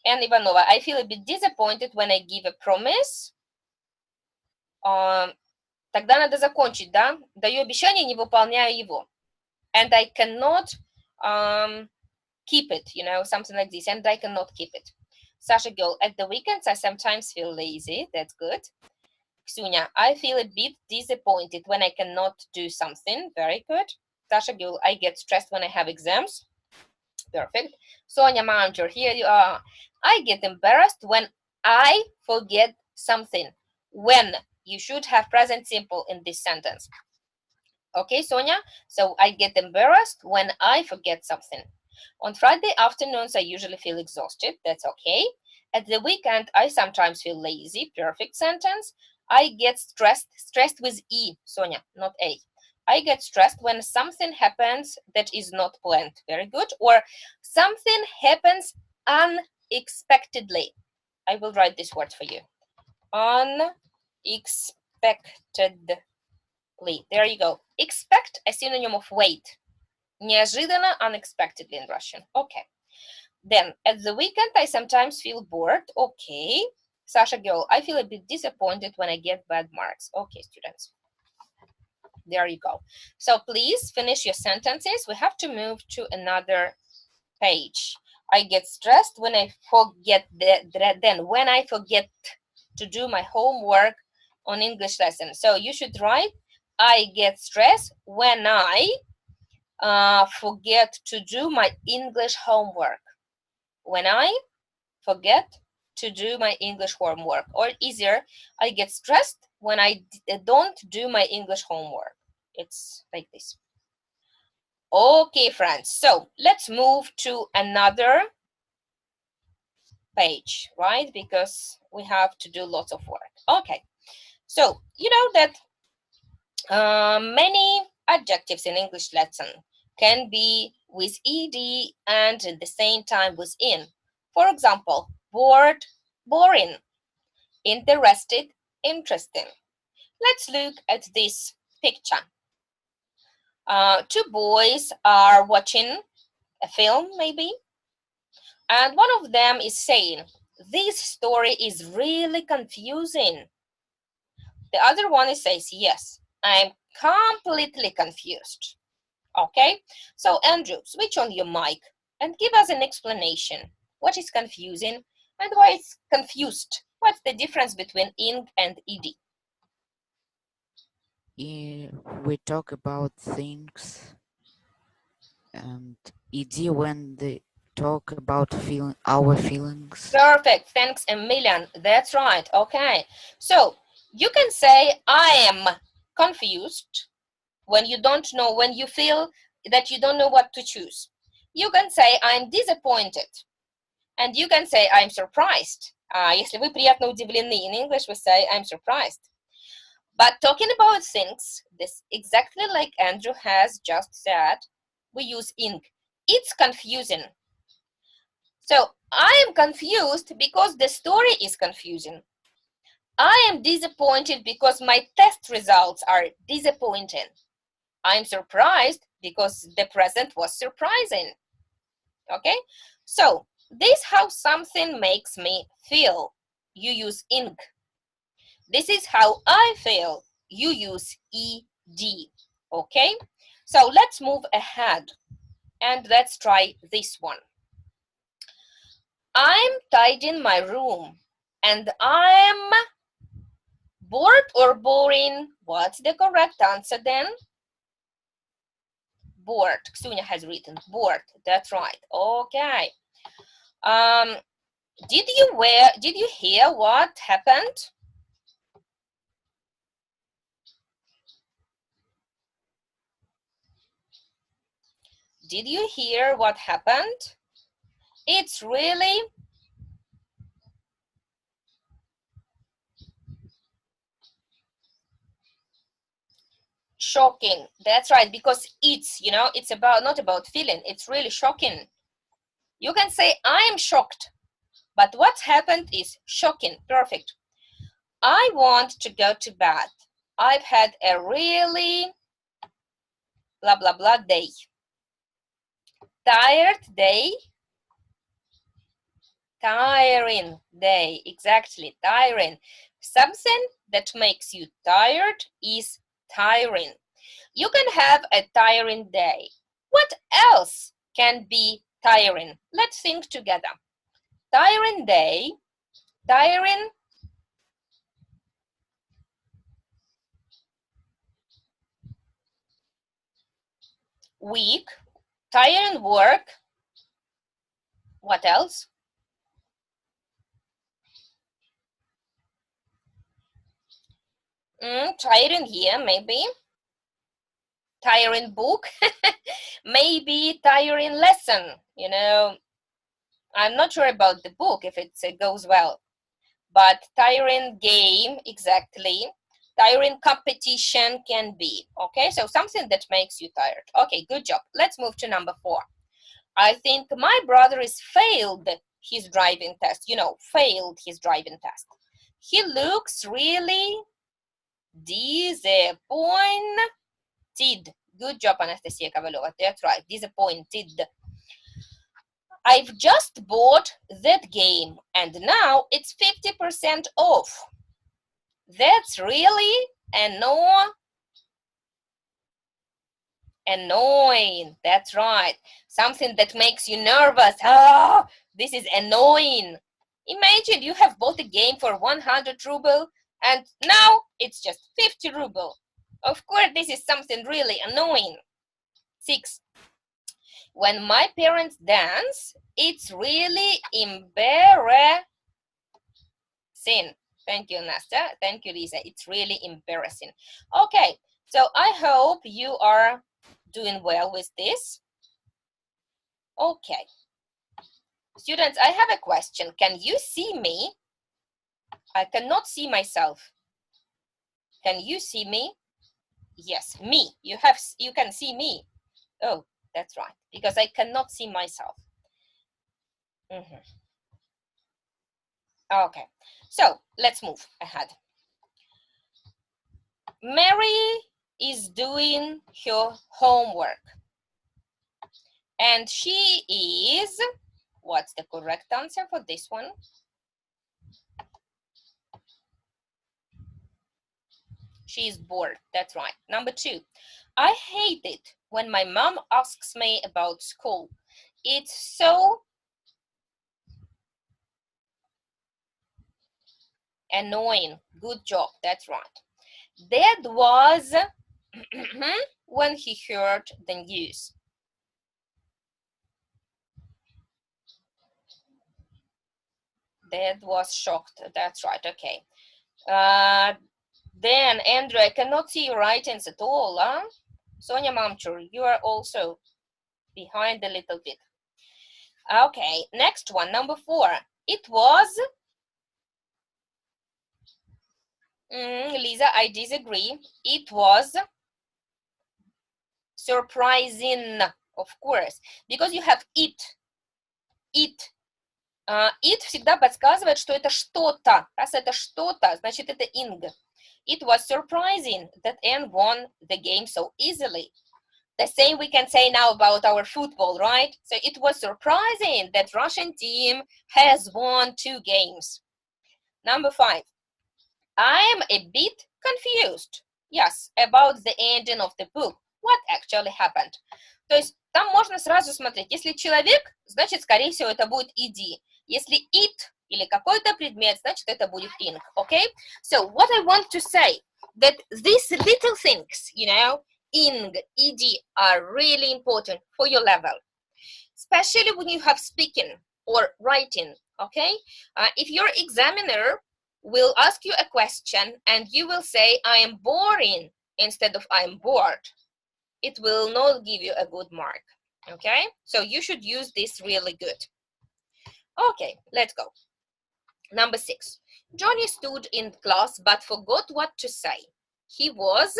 S1: And Ivanova, I feel a bit disappointed when I give a promise. Тогда надо закончить, да? Даю обещание, не выполняю его. And I cannot keep it, you know, something like this, and I cannot keep it. Sasha girl, at the weekends I sometimes feel lazy. That's good. Ksunya, I feel a bit disappointed when I cannot do something. Very good. Sasha girl, I get stressed when I have exams. Perfect. Sonia Manager, here you are. I get embarrassed when I forget something. When you should have present simple in this sentence. Okay, Sonia? So I get embarrassed when I forget something. On Friday afternoons, I usually feel exhausted. That's okay. At the weekend, I sometimes feel lazy. Perfect sentence. I get stressed with E, Sonia, not A. I get stressed when something happens that is not planned. Very good. Or something happens unexpectedly. I will write this word for you. Unexpectedly. There you go. Expect, a synonym of wait. Неожиданно, unexpectedly in Russian. Okay. Then, at the weekend, I sometimes feel bored. Okay. Sasha girl, I feel a bit disappointed when I get bad marks. Okay, students. There you go. So please finish your sentences. We have to move to another page. I get stressed when I forget then when I forget to do my homework on English lesson. So you should write, I get stressed when I forget to do my English homework. When I forget to do my English homework. Or easier, I get stressed when I don't do my English homework. It's like this. Okay, friends. So let's move to another page, right? Because we have to do lots of work. Okay. So you know that many adjectives in English lesson can be with ed and at the same time with in. For example, bored, boring, interested, interesting. Let's look at this picture. Two boys are watching a film, maybe, and one of them is saying, this story is really confusing. The other one says, yes, I'm completely confused. Okay, so Andrew, switch on your mic and give us an explanation. What is confusing and why it's confused? What's the difference between ing and ed?
S3: We talk about things, and ed when they talk about our feelings.
S1: Perfect, thanks a million. That's right. Okay, so you can say I am confused when you don't know, when you feel that you don't know what to choose. You can say I'm disappointed, and you can say I'm surprised. Если вы приятно удивлены, in English we say I'm surprised. But talking about things, this exactly like Andrew has just said, we use ing. It's confusing. So I am confused because the story is confusing. I am disappointed because my test results are disappointing. I'm surprised because the present was surprising. Okay, so this is how something makes me feel. You use ing. This is how I feel. You use ed. Okay, so let's move ahead and let's try this one. I'm tidying my room and I'm bored or boring. What's the correct answer then? Bored. Ksunya has written bored. That's right. Okay. Did you hear what happened? Did you hear what happened? It's really shocking. That's right, because it's, you know, it's about not about feeling. It's really shocking. You can say I'm shocked, but what happened is shocking. Perfect. I want to go to bed. I've had a really blah blah blah day. Tired day. Tiring day. Exactly, tiring. Something that makes you tired is tiring. You can have a tiring day. What else can be tiring? Let's think together. Tiring day, tiring week, tiring work. What else? Tiring year, maybe. Tiring book, maybe tiring lesson. You know, I'm not sure about the book if it goes well, but tiring game, exactly. Tiring competition can be, okay? So something that makes you tired. Okay, good job. Let's move to number 4. I think my brother is failed his driving test. You know, failed his driving test. He looks really disappointed. Good job, Anastasia Kovalova. That's right, disappointed. I've just bought that game and now it's 50% off. That's really annoying. That's right. Something that makes you nervous. Oh, this is annoying. Imagine you have bought a game for 100 ruble and now it's just 50 ruble. Of course, this is something really annoying. 6. When my parents dance, it's really embarrassing. Thank you, Nasta. Thank you, Lisa. It's really embarrassing. Okay, so I hope you are doing well with this. Okay. Students, I have a question. Can you see me? I cannot see myself. Can you see me? Yes, me. You can see me. Oh, that's right. Because I cannot see myself. Okay. So let's move ahead. Mary is doing her homework. And she is, what's the correct answer for this one? She is bored. That's right. Number 2, I hate it when my mom asks me about school. It's so annoying. Good job. That's right. Dad was when he heard the news. Dad was shocked. That's right. Okay. Then, Andrew, I cannot see your writings at all. Huh? Sonia Mamchur, you are also behind a little bit. Okay, next one, number 4. It was, Lisa, I disagree. It was surprising, of course, because you have it. It. It всегда подсказывает, что это что-то. Раз это что-то, значит это ing. It was surprising that Anne won the game so easily. The same we can say now about our football, right? So it was surprising that Russian team has won 2 games. Number 5. I'm a bit confused. Yes, about the ending of the book. What actually happened? То есть там можно сразу смотреть. Если человек, значит, скорее всего, это будет ed. Если it или какой-то предмет, значит, это будет ing. Okay? So what I want to say, that these little things, you know, ing, ed are really important for your level, especially when you have speaking or writing. Okay? If your examiner will ask you a question and you will say, I am boring instead of I am bored, it will not give you a good mark. Okay? So you should use this really good. Okay, let's go. Number 6. Johnny stood in class but forgot what to say. He was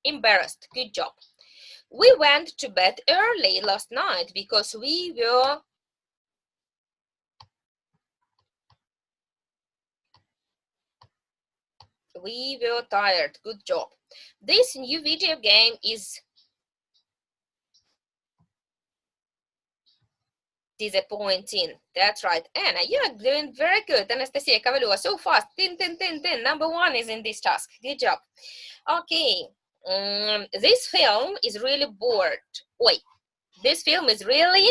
S1: embarrassed. Good job. We went to bed early last night because we were tired. Good job. This new video game is disappointing. That's right. Anna, you're doing very good. Anastasia Kavalua, so fast. Tin, tin, tin, tin. Number 1 is in this task. Good job. Okay. This film is really bored. Wait, this film is really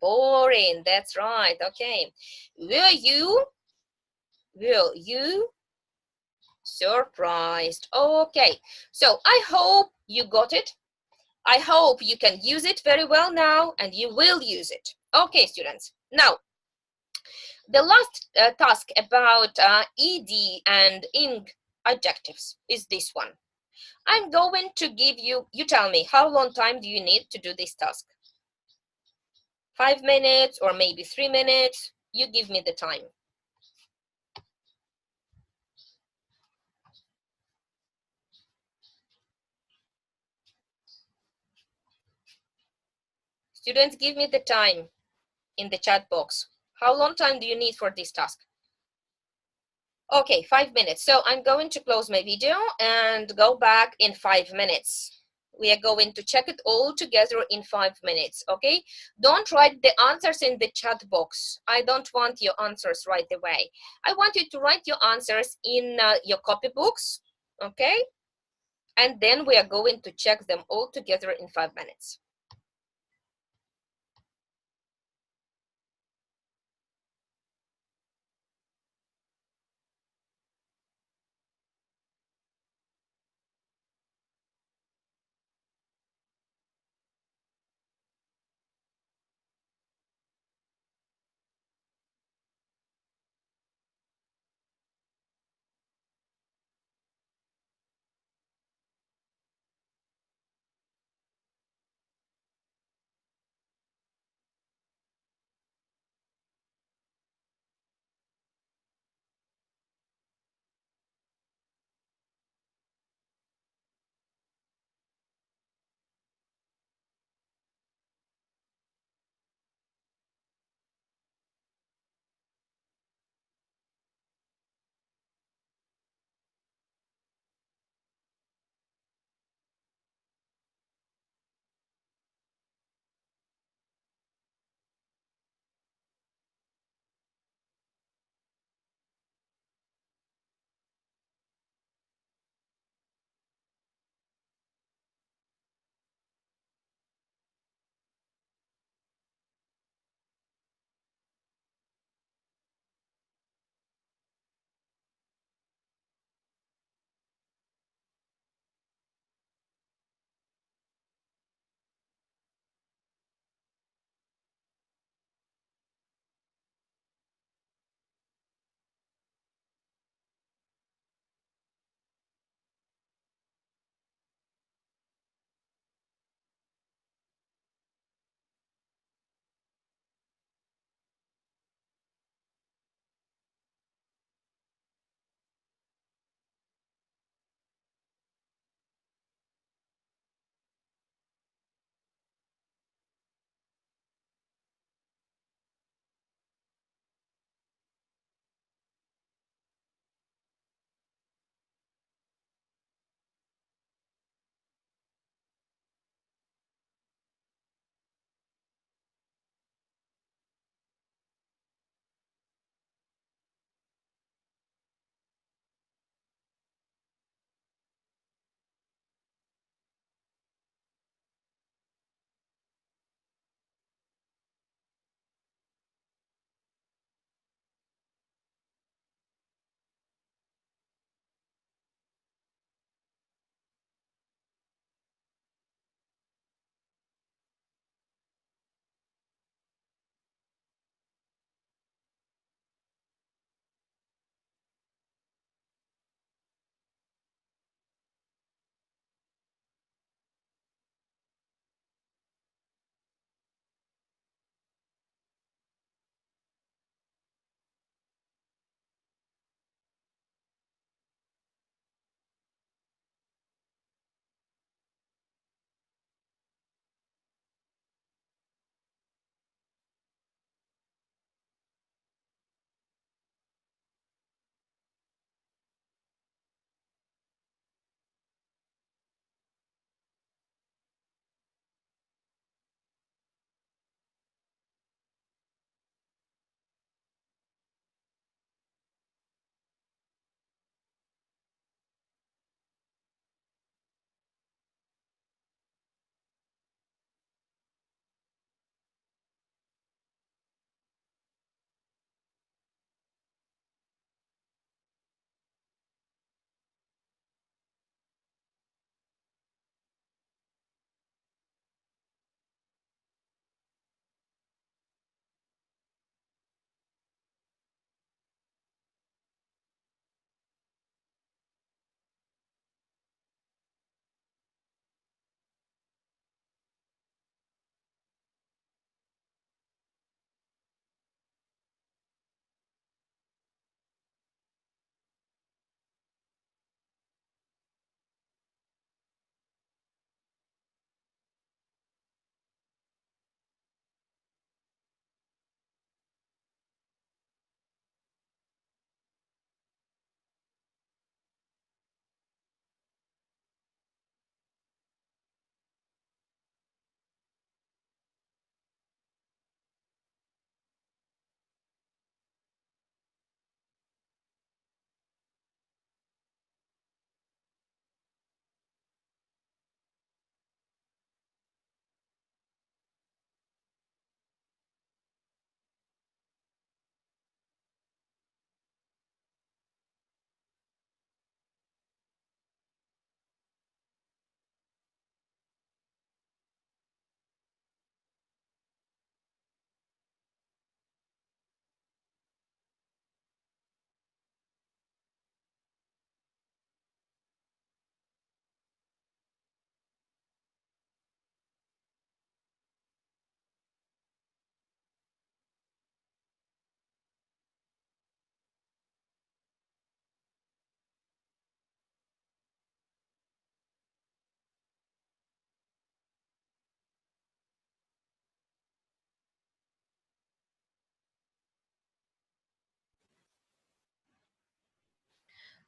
S1: boring. That's right. Okay. Were you surprised? Okay. So I hope you got it. I hope you can use it very well now, and you will use it. Okay, students. Now, the last task about ed and ing adjectives is this one. I'm going to give you tell me, how long time do you need to do this task? 5 minutes or maybe 3 minutes? You give me the time. Students, give me the time in the chat box. How long time do you need for this task? Okay, 5 minutes. So I'm going to close my video and go back in 5 minutes. We are going to check it all together in 5 minutes, okay? Don't write the answers in the chat box. I don't want your answers right away. I want you to write your answers in your copybooks, okay? And then we are going to check them all together in 5 minutes.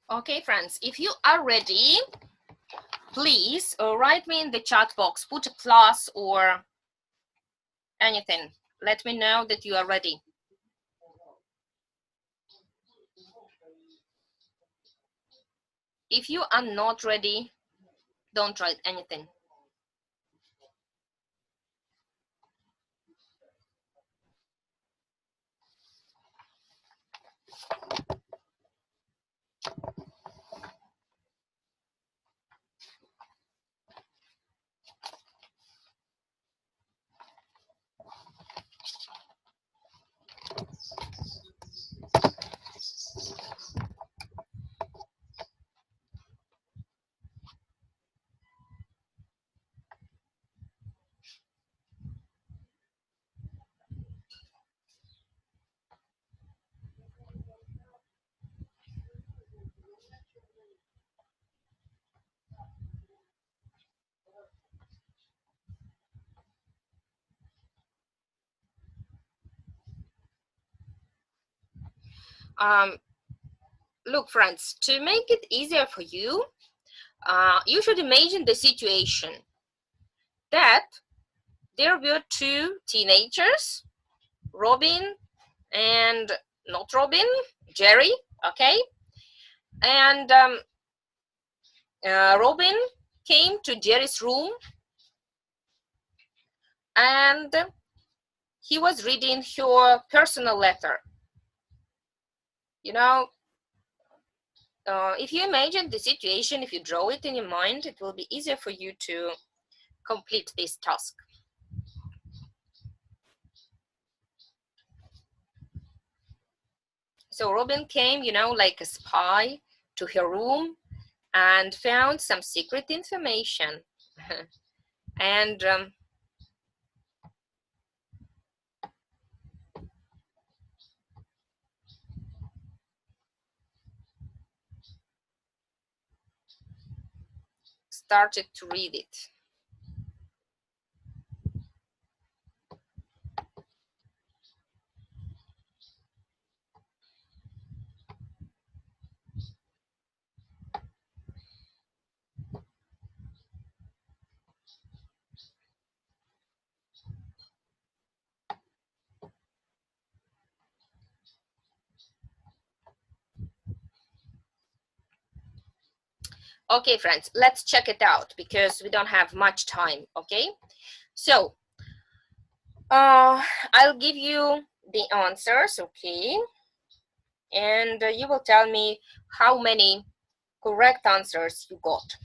S1: Okay, friends, if you are ready, please write me in the chat box, put a plus or anything. Let me know that you are ready. If you are not ready, don't write anything. Look, friends, to make it easier for you, you should imagine the situation that there were two teenagers, Robin and not Robin, Jerry, okay? And Robin came to Jerry's room and he was reading her personal letter. You know, if you imagine the situation, if you draw it in your mind, it will be easier for you to complete this task. So Robin came, you know, like a spy to her room and found some secret information. And started to read it. Okay, friends, let's check it out because we don't have much time, okay? So, I'll give you the answers, okay? And you will tell me how many correct answers you got.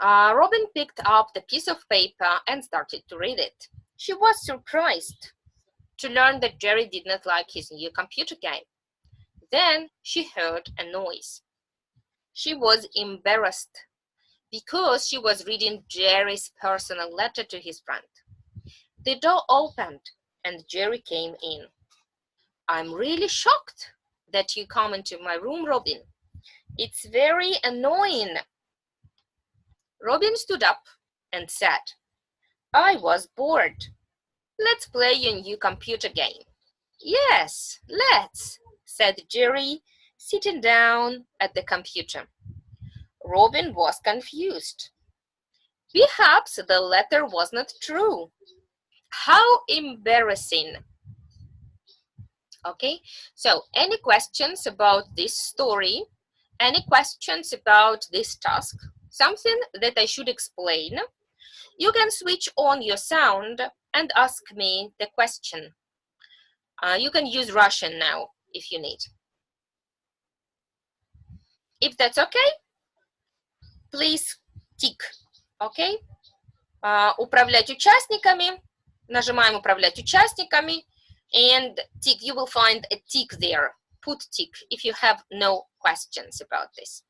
S1: Robin picked up the piece of paper and started to read it. She was surprised to learn that Jerry did not like his new computer game. Then she heard a noise. She was embarrassed because she was reading Jerry's personal letter to his friend. The door opened and Jerry came in. I'm really shocked that you come into my room, Robin. It's very annoying. Robin stood up and said, I was bored. Let's play a new computer game. Yes, let's, said Jerry, sitting down at the computer. Robin was confused. Perhaps the letter was not true. How embarrassing. Okay, so any questions about this story? Any questions about this task? Something that I should explain? You can switch on your sound and ask me the question. You can use Russian now if you need. If that's okay, please tick. Okay? Управлять участниками. Нажимаем управлять участниками. And tick, you will find a tick there. Put tick if you have no questions about this.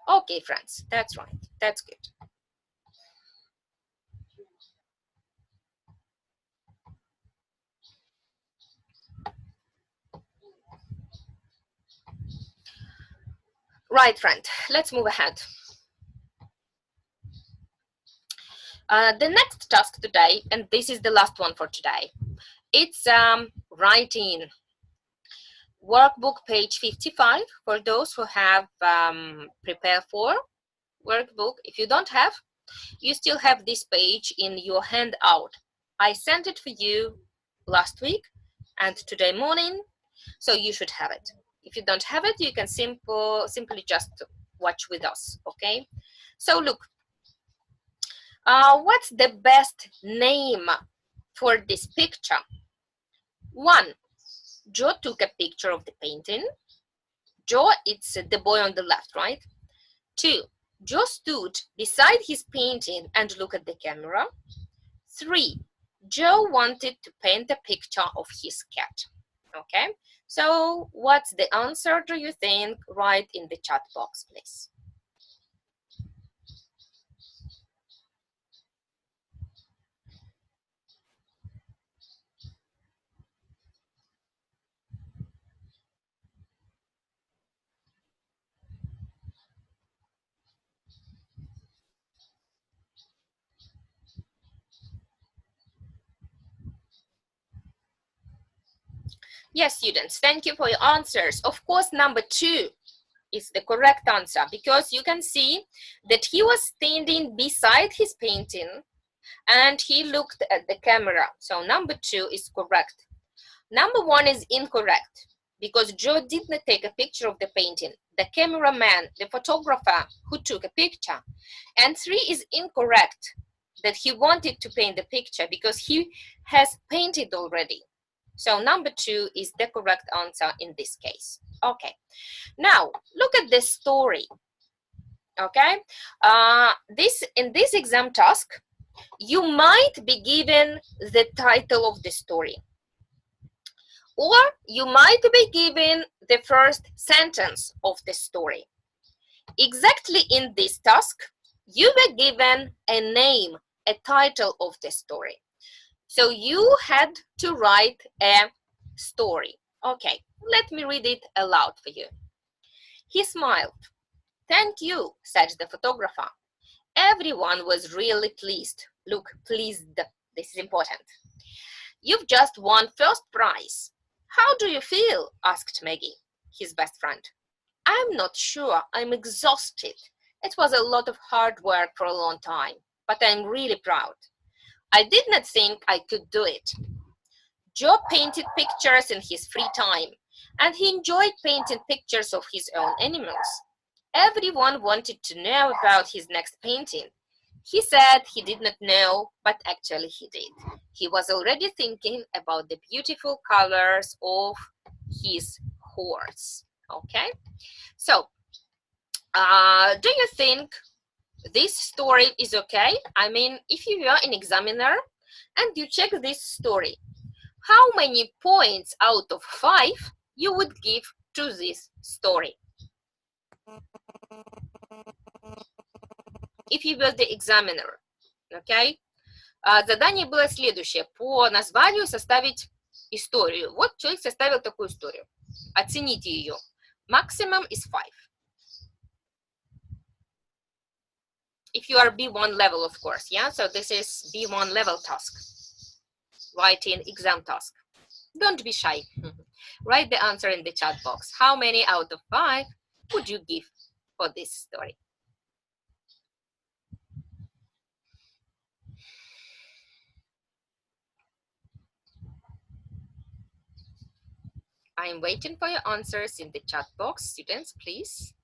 S1: Okay, friends, that's right. That's good. Right, friend, let's move ahead. The next task today, and this is the last one for today, it's writing. Workbook page 55 for those who have prepared for workbook. If you don't have, you still have this page in your handout. I sent it for you last week and today morning, so you should have it. If you don't have it, you can simply just watch with us, okay? So look, what's the best name for this picture? 1, Joe took a picture of the painting. Joe, it's the boy on the left, right? 2, Joe stood beside his painting and looked at the camera. 3, Joe wanted to paint a picture of his cat. Okay, so what's the answer, do you think? Write in the chat box, please. Yes, students, thank you for your answers. Of course, number 2 is the correct answer, because you can see that he was standing beside his painting and he looked at the camera. So number 2 is correct. Number 1 is incorrect, because Joe did not take a picture of the painting. The cameraman, the photographer who took a picture. And 3 is incorrect, that he wanted to paint the picture because he has painted already. So number 2 is the correct answer in this case. Okay, now look at this story. Okay, in this exam task, you might be given the title of the story, or you might be given the first sentence of the story. Exactly in this task, you were given a name, a title of the story. So you had to write a story. Okay, let me read it aloud for you. He smiled. "Thank you," said the photographer. Everyone was really pleased. Look, pleased, this is important. "You've just won first prize. How do you feel?" asked Maggie, his best friend. "I'm not sure. I'm exhausted. It was a lot of hard work for a long time, but I'm really proud. I did not think I could do it." Joe painted pictures in his free time, and he enjoyed painting pictures of his own animals. Everyone wanted to know about his next painting. He said he did not know, but actually he did. He was already thinking about the beautiful colors of his horse. Okay, so do you think this story is okay? I mean, if you are an examiner and you check this story, how many points out of 5 you would give to this story? If you were the examiner, okay? Задание было следующее. По названию составить историю. Вот человек составил такую историю. Оцените ее. Maximum is 5. If you are B1 level, of course, yeah? So this is B1 level task. Writing exam task. Don't be shy. Write the answer in the chat box. How many out of 5 would you give for this story? I'm waiting for your answers in the chat box. Students, please.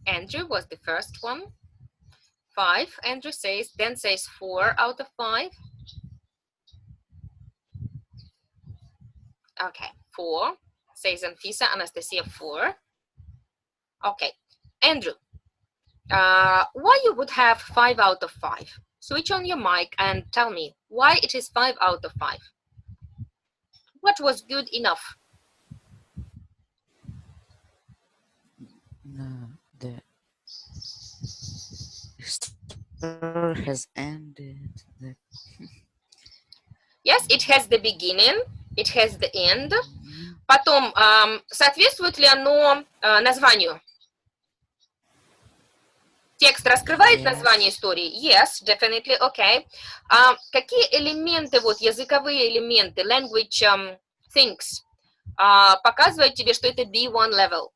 S1: Andrew was the first one. 5, Andrew says, then says 4 out of 5. Okay, 4, says Anfisa, Anastasia 4. Okay, Andrew, why you would have 5 out of 5? Switch on your mic and tell me why it is 5 out of 5. What was good enough?
S3: No, the chapter has ended.
S1: Yes, it has the beginning, it has the end. Потом, соответствует ли оно названию? Текст раскрывает название истории? Yes, definitely, okay. Какие элементы, вот языковые элементы, language things, показывают тебе, что это B1 level?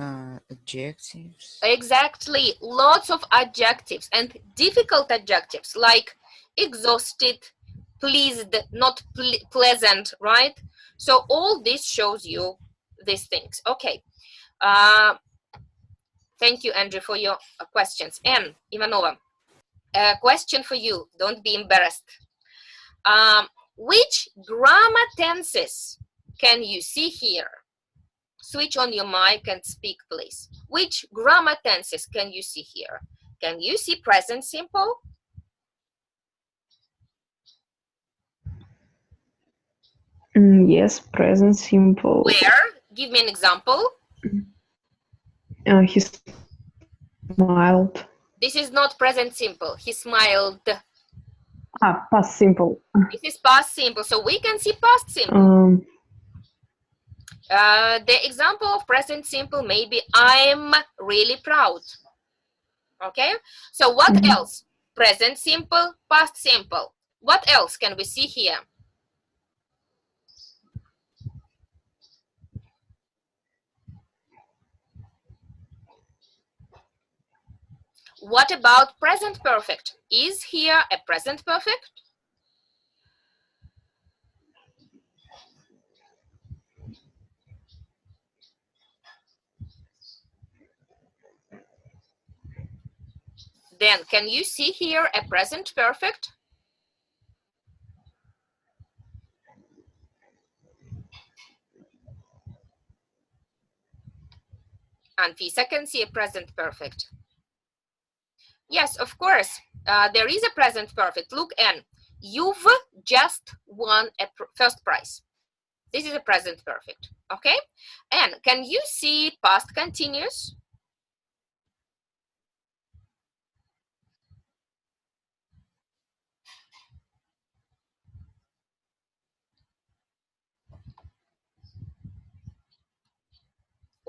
S3: Adjectives.
S1: Exactly, lots of adjectives and difficult adjectives like exhausted, pleased, not pleasant, right? So all this shows you these things. Okay. Thank you, Andrew, for your questions. Anne Ivanova, a question for you. Don't be embarrassed. Which grammar tenses can you see here? Switch on your mic and speak, please. Which grammar tenses can you see here? Can you see present simple?
S9: Yes, present simple.
S1: Where? Give me an example.
S9: He smiled.
S1: This is not present simple. He smiled.
S9: Past simple.
S1: This is past simple, so we can see past simple. The example of present simple may be I'm really proud. Okay, so what else? Present simple, past simple. What else can we see here? What about present perfect? Is here a present perfect? Then can you see here a present perfect? Anfisa can see a present perfect. Yes, of course, there is a present perfect. Look, Anne, you've just won a first prize. This is a present perfect, okay? Anne, can you see past continuous?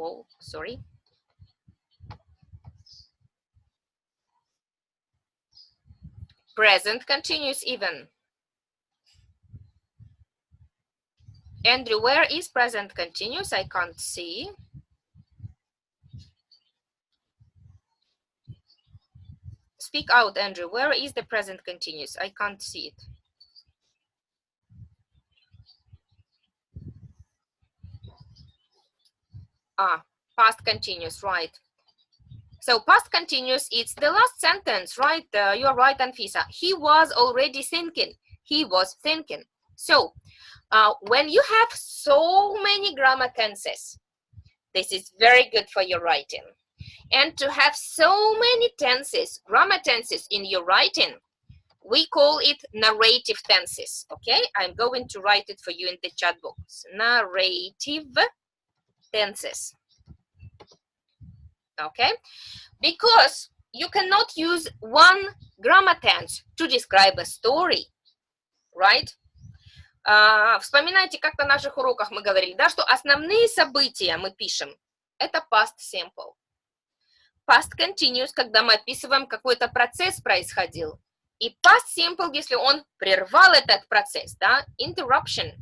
S1: Oh, sorry. Present continuous even. Andrew, where is present continuous? I can't see. Speak out, Andrew. Where is the present continuous? I can't see it. Past continuous, right. So past continuous, it's the last sentence, right? You're right, Anfisa. He was already thinking. He was thinking. So when you have so many grammar tenses, this is very good for your writing. And to have so many tenses, grammar tenses in your writing, we call it narrative tenses, okay? I'm going to write it for you in the chat box. Narrative tenses, okay? Because you cannot use one grammar tense to describe a story, right? Вспоминайте, как на наших уроках мы говорили, да, что основные события мы пишем, это past simple. Past continuous, когда мы описываем какой-то процесс происходил. И past simple, если он прервал этот процесс, да, interruption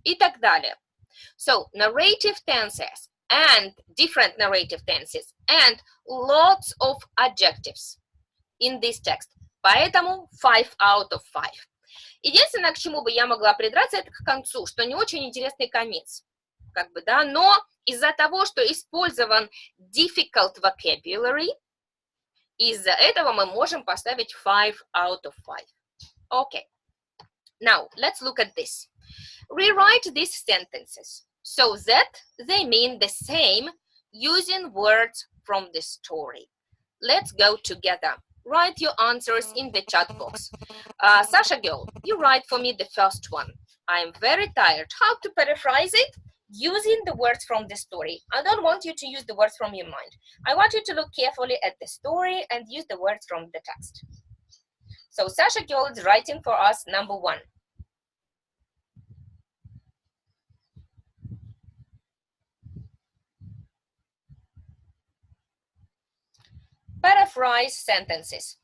S1: и так далее. So, narrative tenses and different narrative tenses and lots of adjectives in this text. Поэтому 5 out of 5. Единственное, к чему бы я могла придраться, это к концу, что не очень интересный конец. Как бы, да, но из-за того, что использован difficult vocabulary, из-за этого мы можем поставить 5 out of 5. Okay. Now, let's look at this. Rewrite these sentences so that they mean the same using words from the story. Let's go together. Write your answers in the chat box. Sasha girl, you write for me the first one. I'm very tired. How to paraphrase it? using the words from the story. I don't want you to use the words from your mind. I want you to look carefully at the story and use the words from the text. So Sasha Gyol is writing for us number 1. Paraphrase sentences.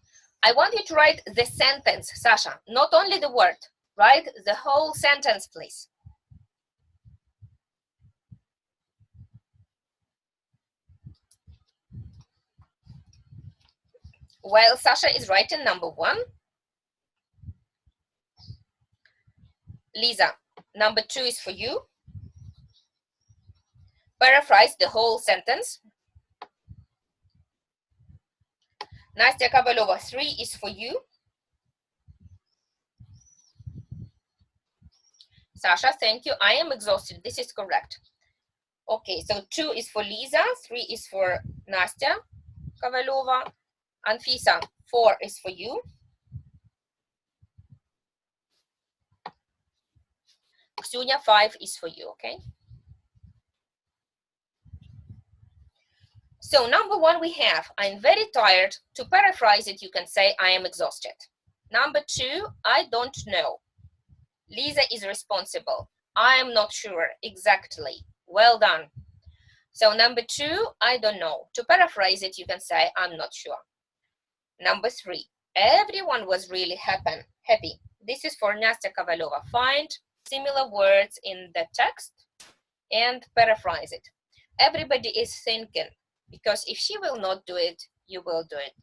S1: I want you to write the sentence, Sasha, not only the word. Write the whole sentence, please. While Sasha is writing number 1, Lisa, number 2 is for you. Paraphrase the whole sentence. Nastya Kovalova, 3 is for you. Sasha, thank you. I am exhausted. This is correct. Okay, so 2 is for Lisa, 3 is for Nastya Kovalova. Anfisa, 4 is for you. Ksunya, 5 is for you, okay? So number 1 we have, I'm very tired. To paraphrase it, you can say, I am exhausted. Number 2, I don't know. Lisa is responsible. I am not sure exactly. Well done. So number 2, I don't know. To paraphrase it, you can say, I'm not sure. Number 3, everyone was really happy. This is for Nastya Kovalova. Find similar words in the text and paraphrase it. Everybody is thinking, because if she will not do it, you will do it.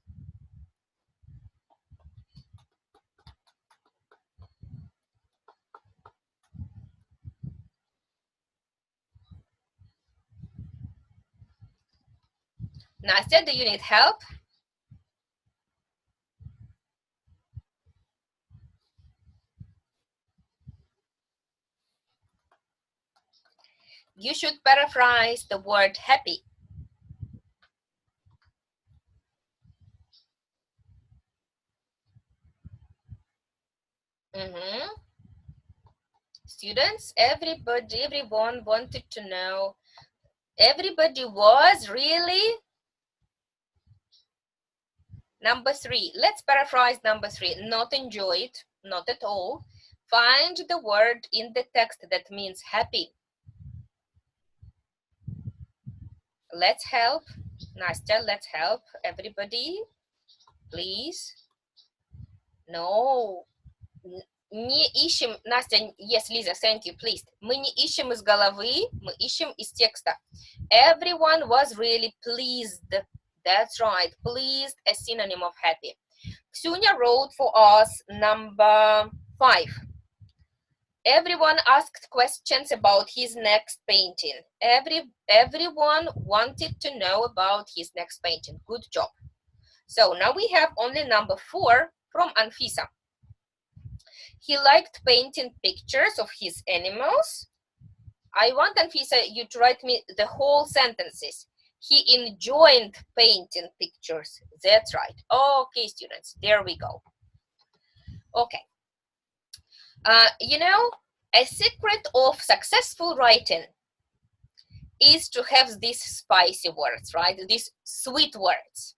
S1: Nastya, do you need help? You should paraphrase the word happy. Students, everyone wanted to know. Everybody was really? Number 3, let's paraphrase number 3. Not enjoyed, not at all. Find the word in the text that means happy. Let's help. Nastya, let's help everybody. Please. No. Не ищем, Настя, yes, Lisa, thank you, please. Мы не ищем из головы, мы ищем из текста. Everyone was really pleased. That's right, pleased, a synonym of happy. Ksunya wrote for us number 5. Everyone asked questions about his next painting. Everyone wanted to know about his next painting. Good job. So now we have only number 4 from Anfisa. He liked painting pictures of his animals. I want, Anfisa, you to write me the whole sentences. He enjoyed painting pictures. That's right. Okay, students, there we go. Okay. You know, a secret of successful writing is to have these spicy words, right? These sweet words,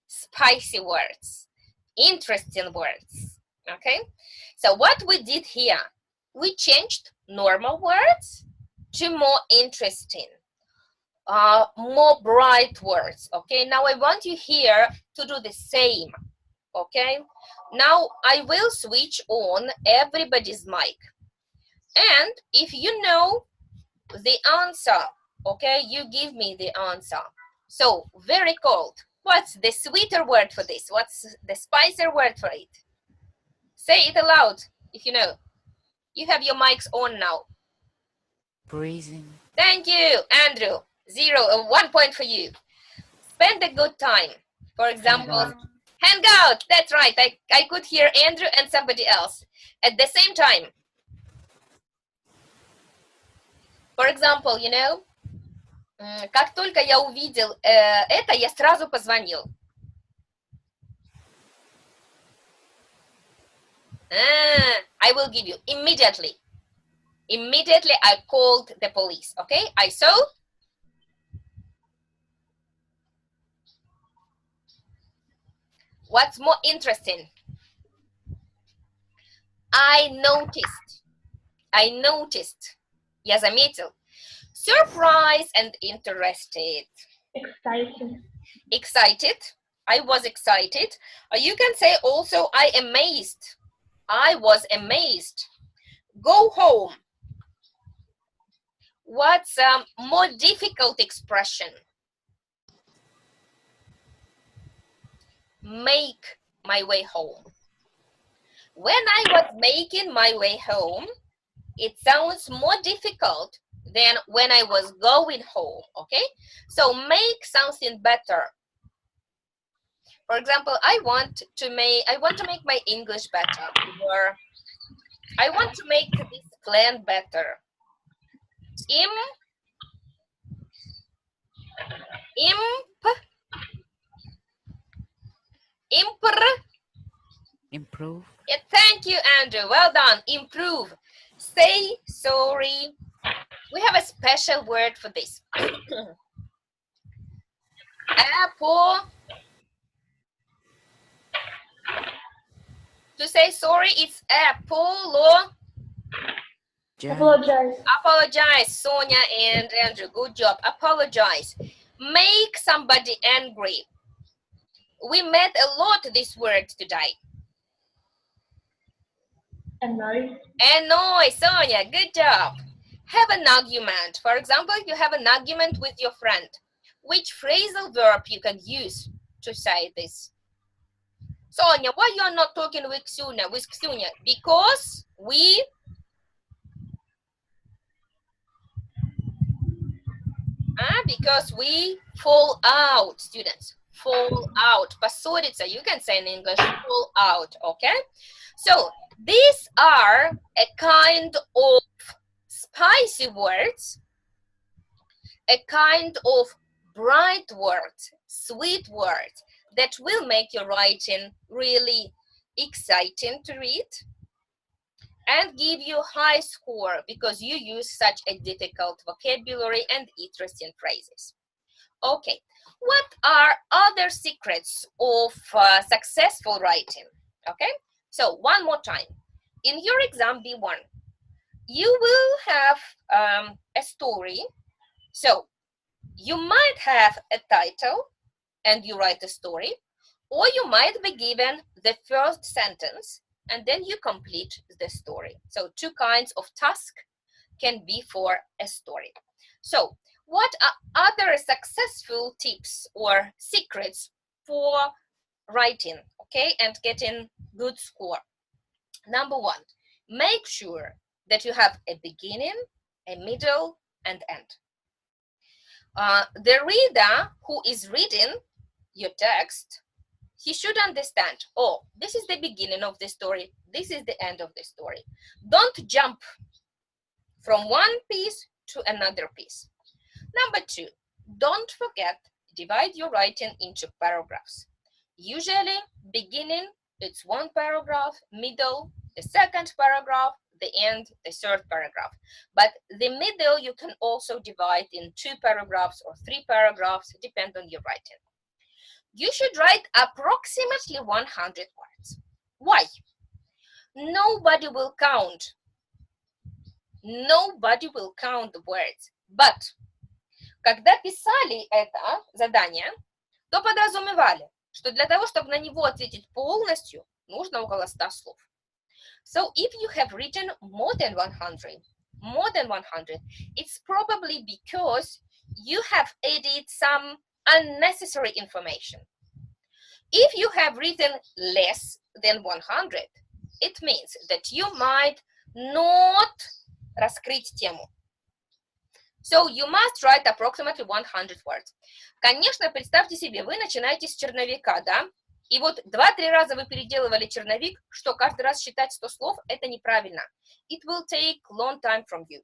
S1: spicy words, interesting words, okay? So what we did here, we changed normal words to more interesting, more bright words, okay? Now I want you here to do the same, okay? Now I will switch on everybody's mic. And if you know the answer, okay, you give me the answer. So, very cold. What's the sweeter word for this? What's the spicier word for it? Say it aloud if you know. You have your mics on now.
S3: Breathing.
S1: Thank you, Andrew. 1 point for you. Spend a good time. For example, hang out. That's right. I could hear Andrew and somebody else at the same time. For example, you know, как только я увидел это, я сразу позвонил. I will give you immediately. Immediately I called the police, okay? I saw. What's more interesting? I noticed. Я заметил. Surprised and interested.
S5: Exciting.
S1: Excited. I was excited. You can say also I amazed. I was amazed. Go home. What's a more difficult expression? Make my way home. When I was making my way home, it sounds more difficult than when I was going home, okay? So make something better. For example, I want to make my English better, or I want to make this plan better.
S3: Improve.
S1: Yeah, thank you, Andrew. Well done. Improve. Say sorry. We have a special word for this. To say sorry, it's
S5: Apologize.
S1: Apologize, Sonia and Andrew. Good job. Apologize. Make somebody angry. We met a lot this word today.
S5: Annoy.
S1: Annoy, Sonia. Good job. Have an argument. For example, you have an argument with your friend. Which phrasal verb you can use to say this? Sonia, why you are not talking with Ksunya? Because we fall out, students. Fall out. Поссориться, you can say in English, fall out, okay? So these are a kind of spicy words, a kind of bright words, sweet words that will make your writing really exciting to read and give you a high score because you use such a difficult vocabulary and interesting phrases. Okay, what are other secrets of successful writing? Okay, so one more time. In your exam B1, you will have a story. So you might have a title and you write a story, or you might be given the first sentence and then you complete the story. So two kinds of task can be for a story. So what are other successful tips or secrets for writing, okay, and getting good score? Number one, make sure that you have a beginning, a middle, and end. The reader who is reading your text, he should understand, oh, this is the beginning of the story, this is the end of the story. Don't jump from one piece to another piece. Number two, don't forget, divide your writing into paragraphs. Usually, beginning, it's one paragraph, middle, the second paragraph, the end, the third paragraph. But the middle you can also divide in 2 paragraphs or 3 paragraphs, depend on your writing. You should write approximately 100 words. Why? Nobody will count. Nobody will count the words. But когда писали это задание, то подразумевали, что для того, чтобы на него ответить полностью, нужно около 100 слов. So if you have written more than 100, it's probably because you have added some unnecessary information. If you have written less than 100, it means that you might not раскрыть тему. So you must write approximately 100 words. Конечно, представьте себе, вы начинаете с черновика, да? И вот 2-3 раза вы переделывали черновик, что каждый раз считать 100 слов, это неправильно. It will take long time from you.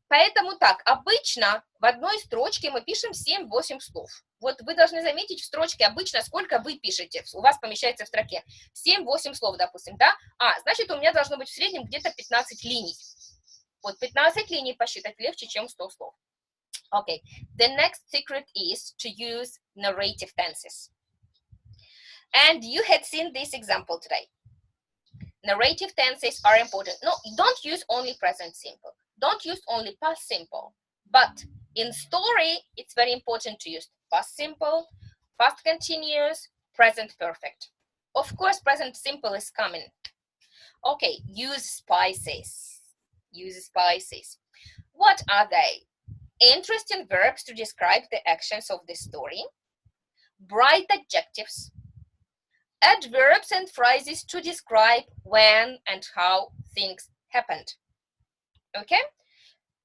S1: Поэтому так, обычно в одной строчке мы пишем 7-8 слов. Вот вы должны заметить в строчке обычно, сколько вы пишете, у вас помещается в строке. 7-8 слов, допустим, да? Значит, у меня должно быть в среднем где-то 15 линий. Вот 15 линий посчитать легче, чем 100 слов. Okay, the next secret is to use narrative tenses. And you had seen this example today. Narrative tenses are important. No, don't use only present simple. Don't use only past simple. But in story, it's very important to use past simple, past continuous, present perfect. Of course, present simple is common. Okay, use spices. Use spices. What are they? Interesting verbs to describe the actions of the story. Bright adjectives. Adverbs and phrases to describe when and how things happened. Okay?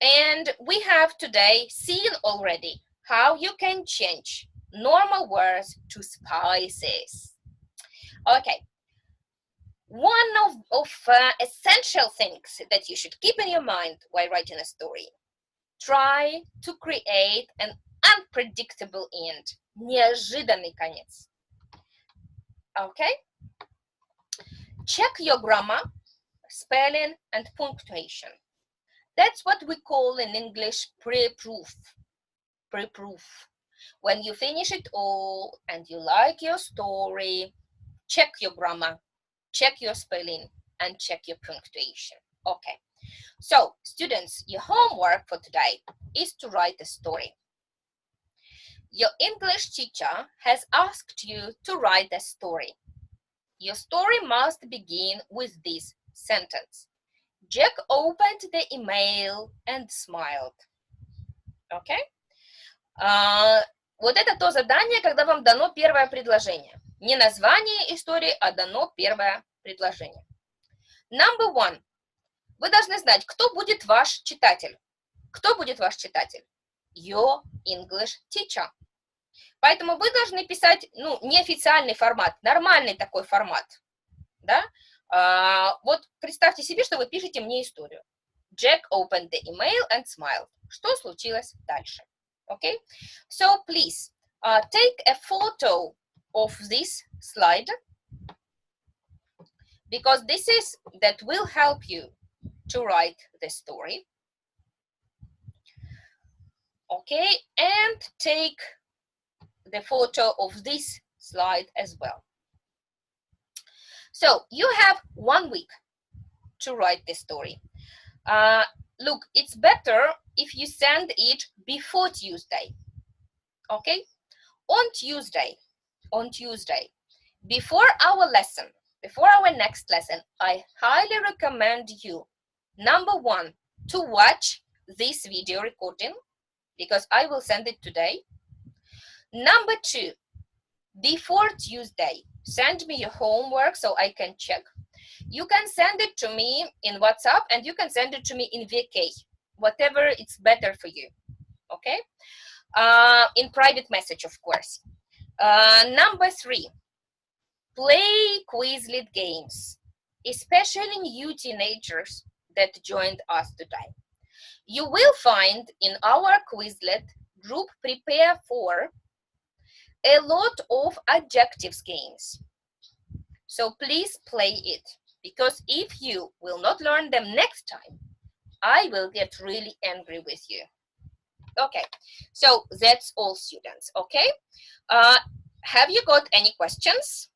S1: And we have today seen already how you can change normal words to spices. Okay. One of essential things that you should keep in your mind while writing a story. Try to create an unpredictable end. Неожиданный конец. Okay? Check your grammar, spelling, and punctuation. That's what we call in English pre-proof. Pre-proof. When you finish it all and you like your story, check your grammar, check your spelling, and check your punctuation. Okay. So, students, your homework for today is to write a story. Your English teacher has asked you to write a story. Your story must begin with this sentence. Jack opened the email and smiled. Okay? Вот это то задание, когда вам дано первое предложение. Не название истории, а дано первое предложение. Number 1. Вы должны знать, кто будет ваш читатель. Кто будет ваш читатель? Your English teacher. Поэтому вы должны писать, неофициальный формат, нормальный такой формат. Да? Вот представьте себе, что вы пишете мне историю. Jack opened the email and smiled. Что случилось дальше? Okay? So please take a photo of this slide because that will help you to write the story. Okay, and take the photo of this slide as well. So you have 1 week to write the story. Look, it's better if you send it before Tuesday. Okay? On Tuesday, before our next lesson, I highly recommend you, number 1, to watch this video recording because I will send it today. Number 2, before Tuesday, send me your homework so I can check. You can send it to me in WhatsApp and you can send it to me in VK, whatever it's better for you, okay? In private message, of course. Number 3, play Quizlet games, especially new teenagers that joined us today. You will find in our Quizlet group Prepare For a lot of adjectives games. So please play it, because if you will not learn them next time, I will get really angry with you. Okay, so that's all, students, okay? Have you got any questions?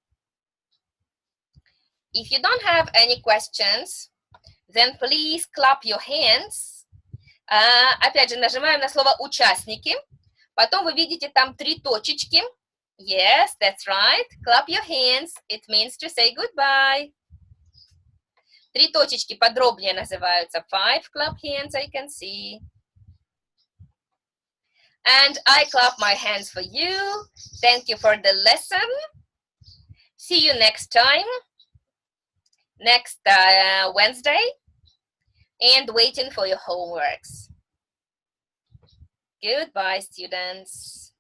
S1: If you don't have any questions, then please clap your hands. Опять же, нажимаем на слово «участники». Потом вы видите там 3 точечки. Yes, that's right. Clap your hands. It means to say goodbye. 3 точечки подробнее называются. 5 clap hands I can see. And I clap my hands for you. Thank you for the lesson. See you next time. Next Wednesday. And waiting for your homeworks. Goodbye, students.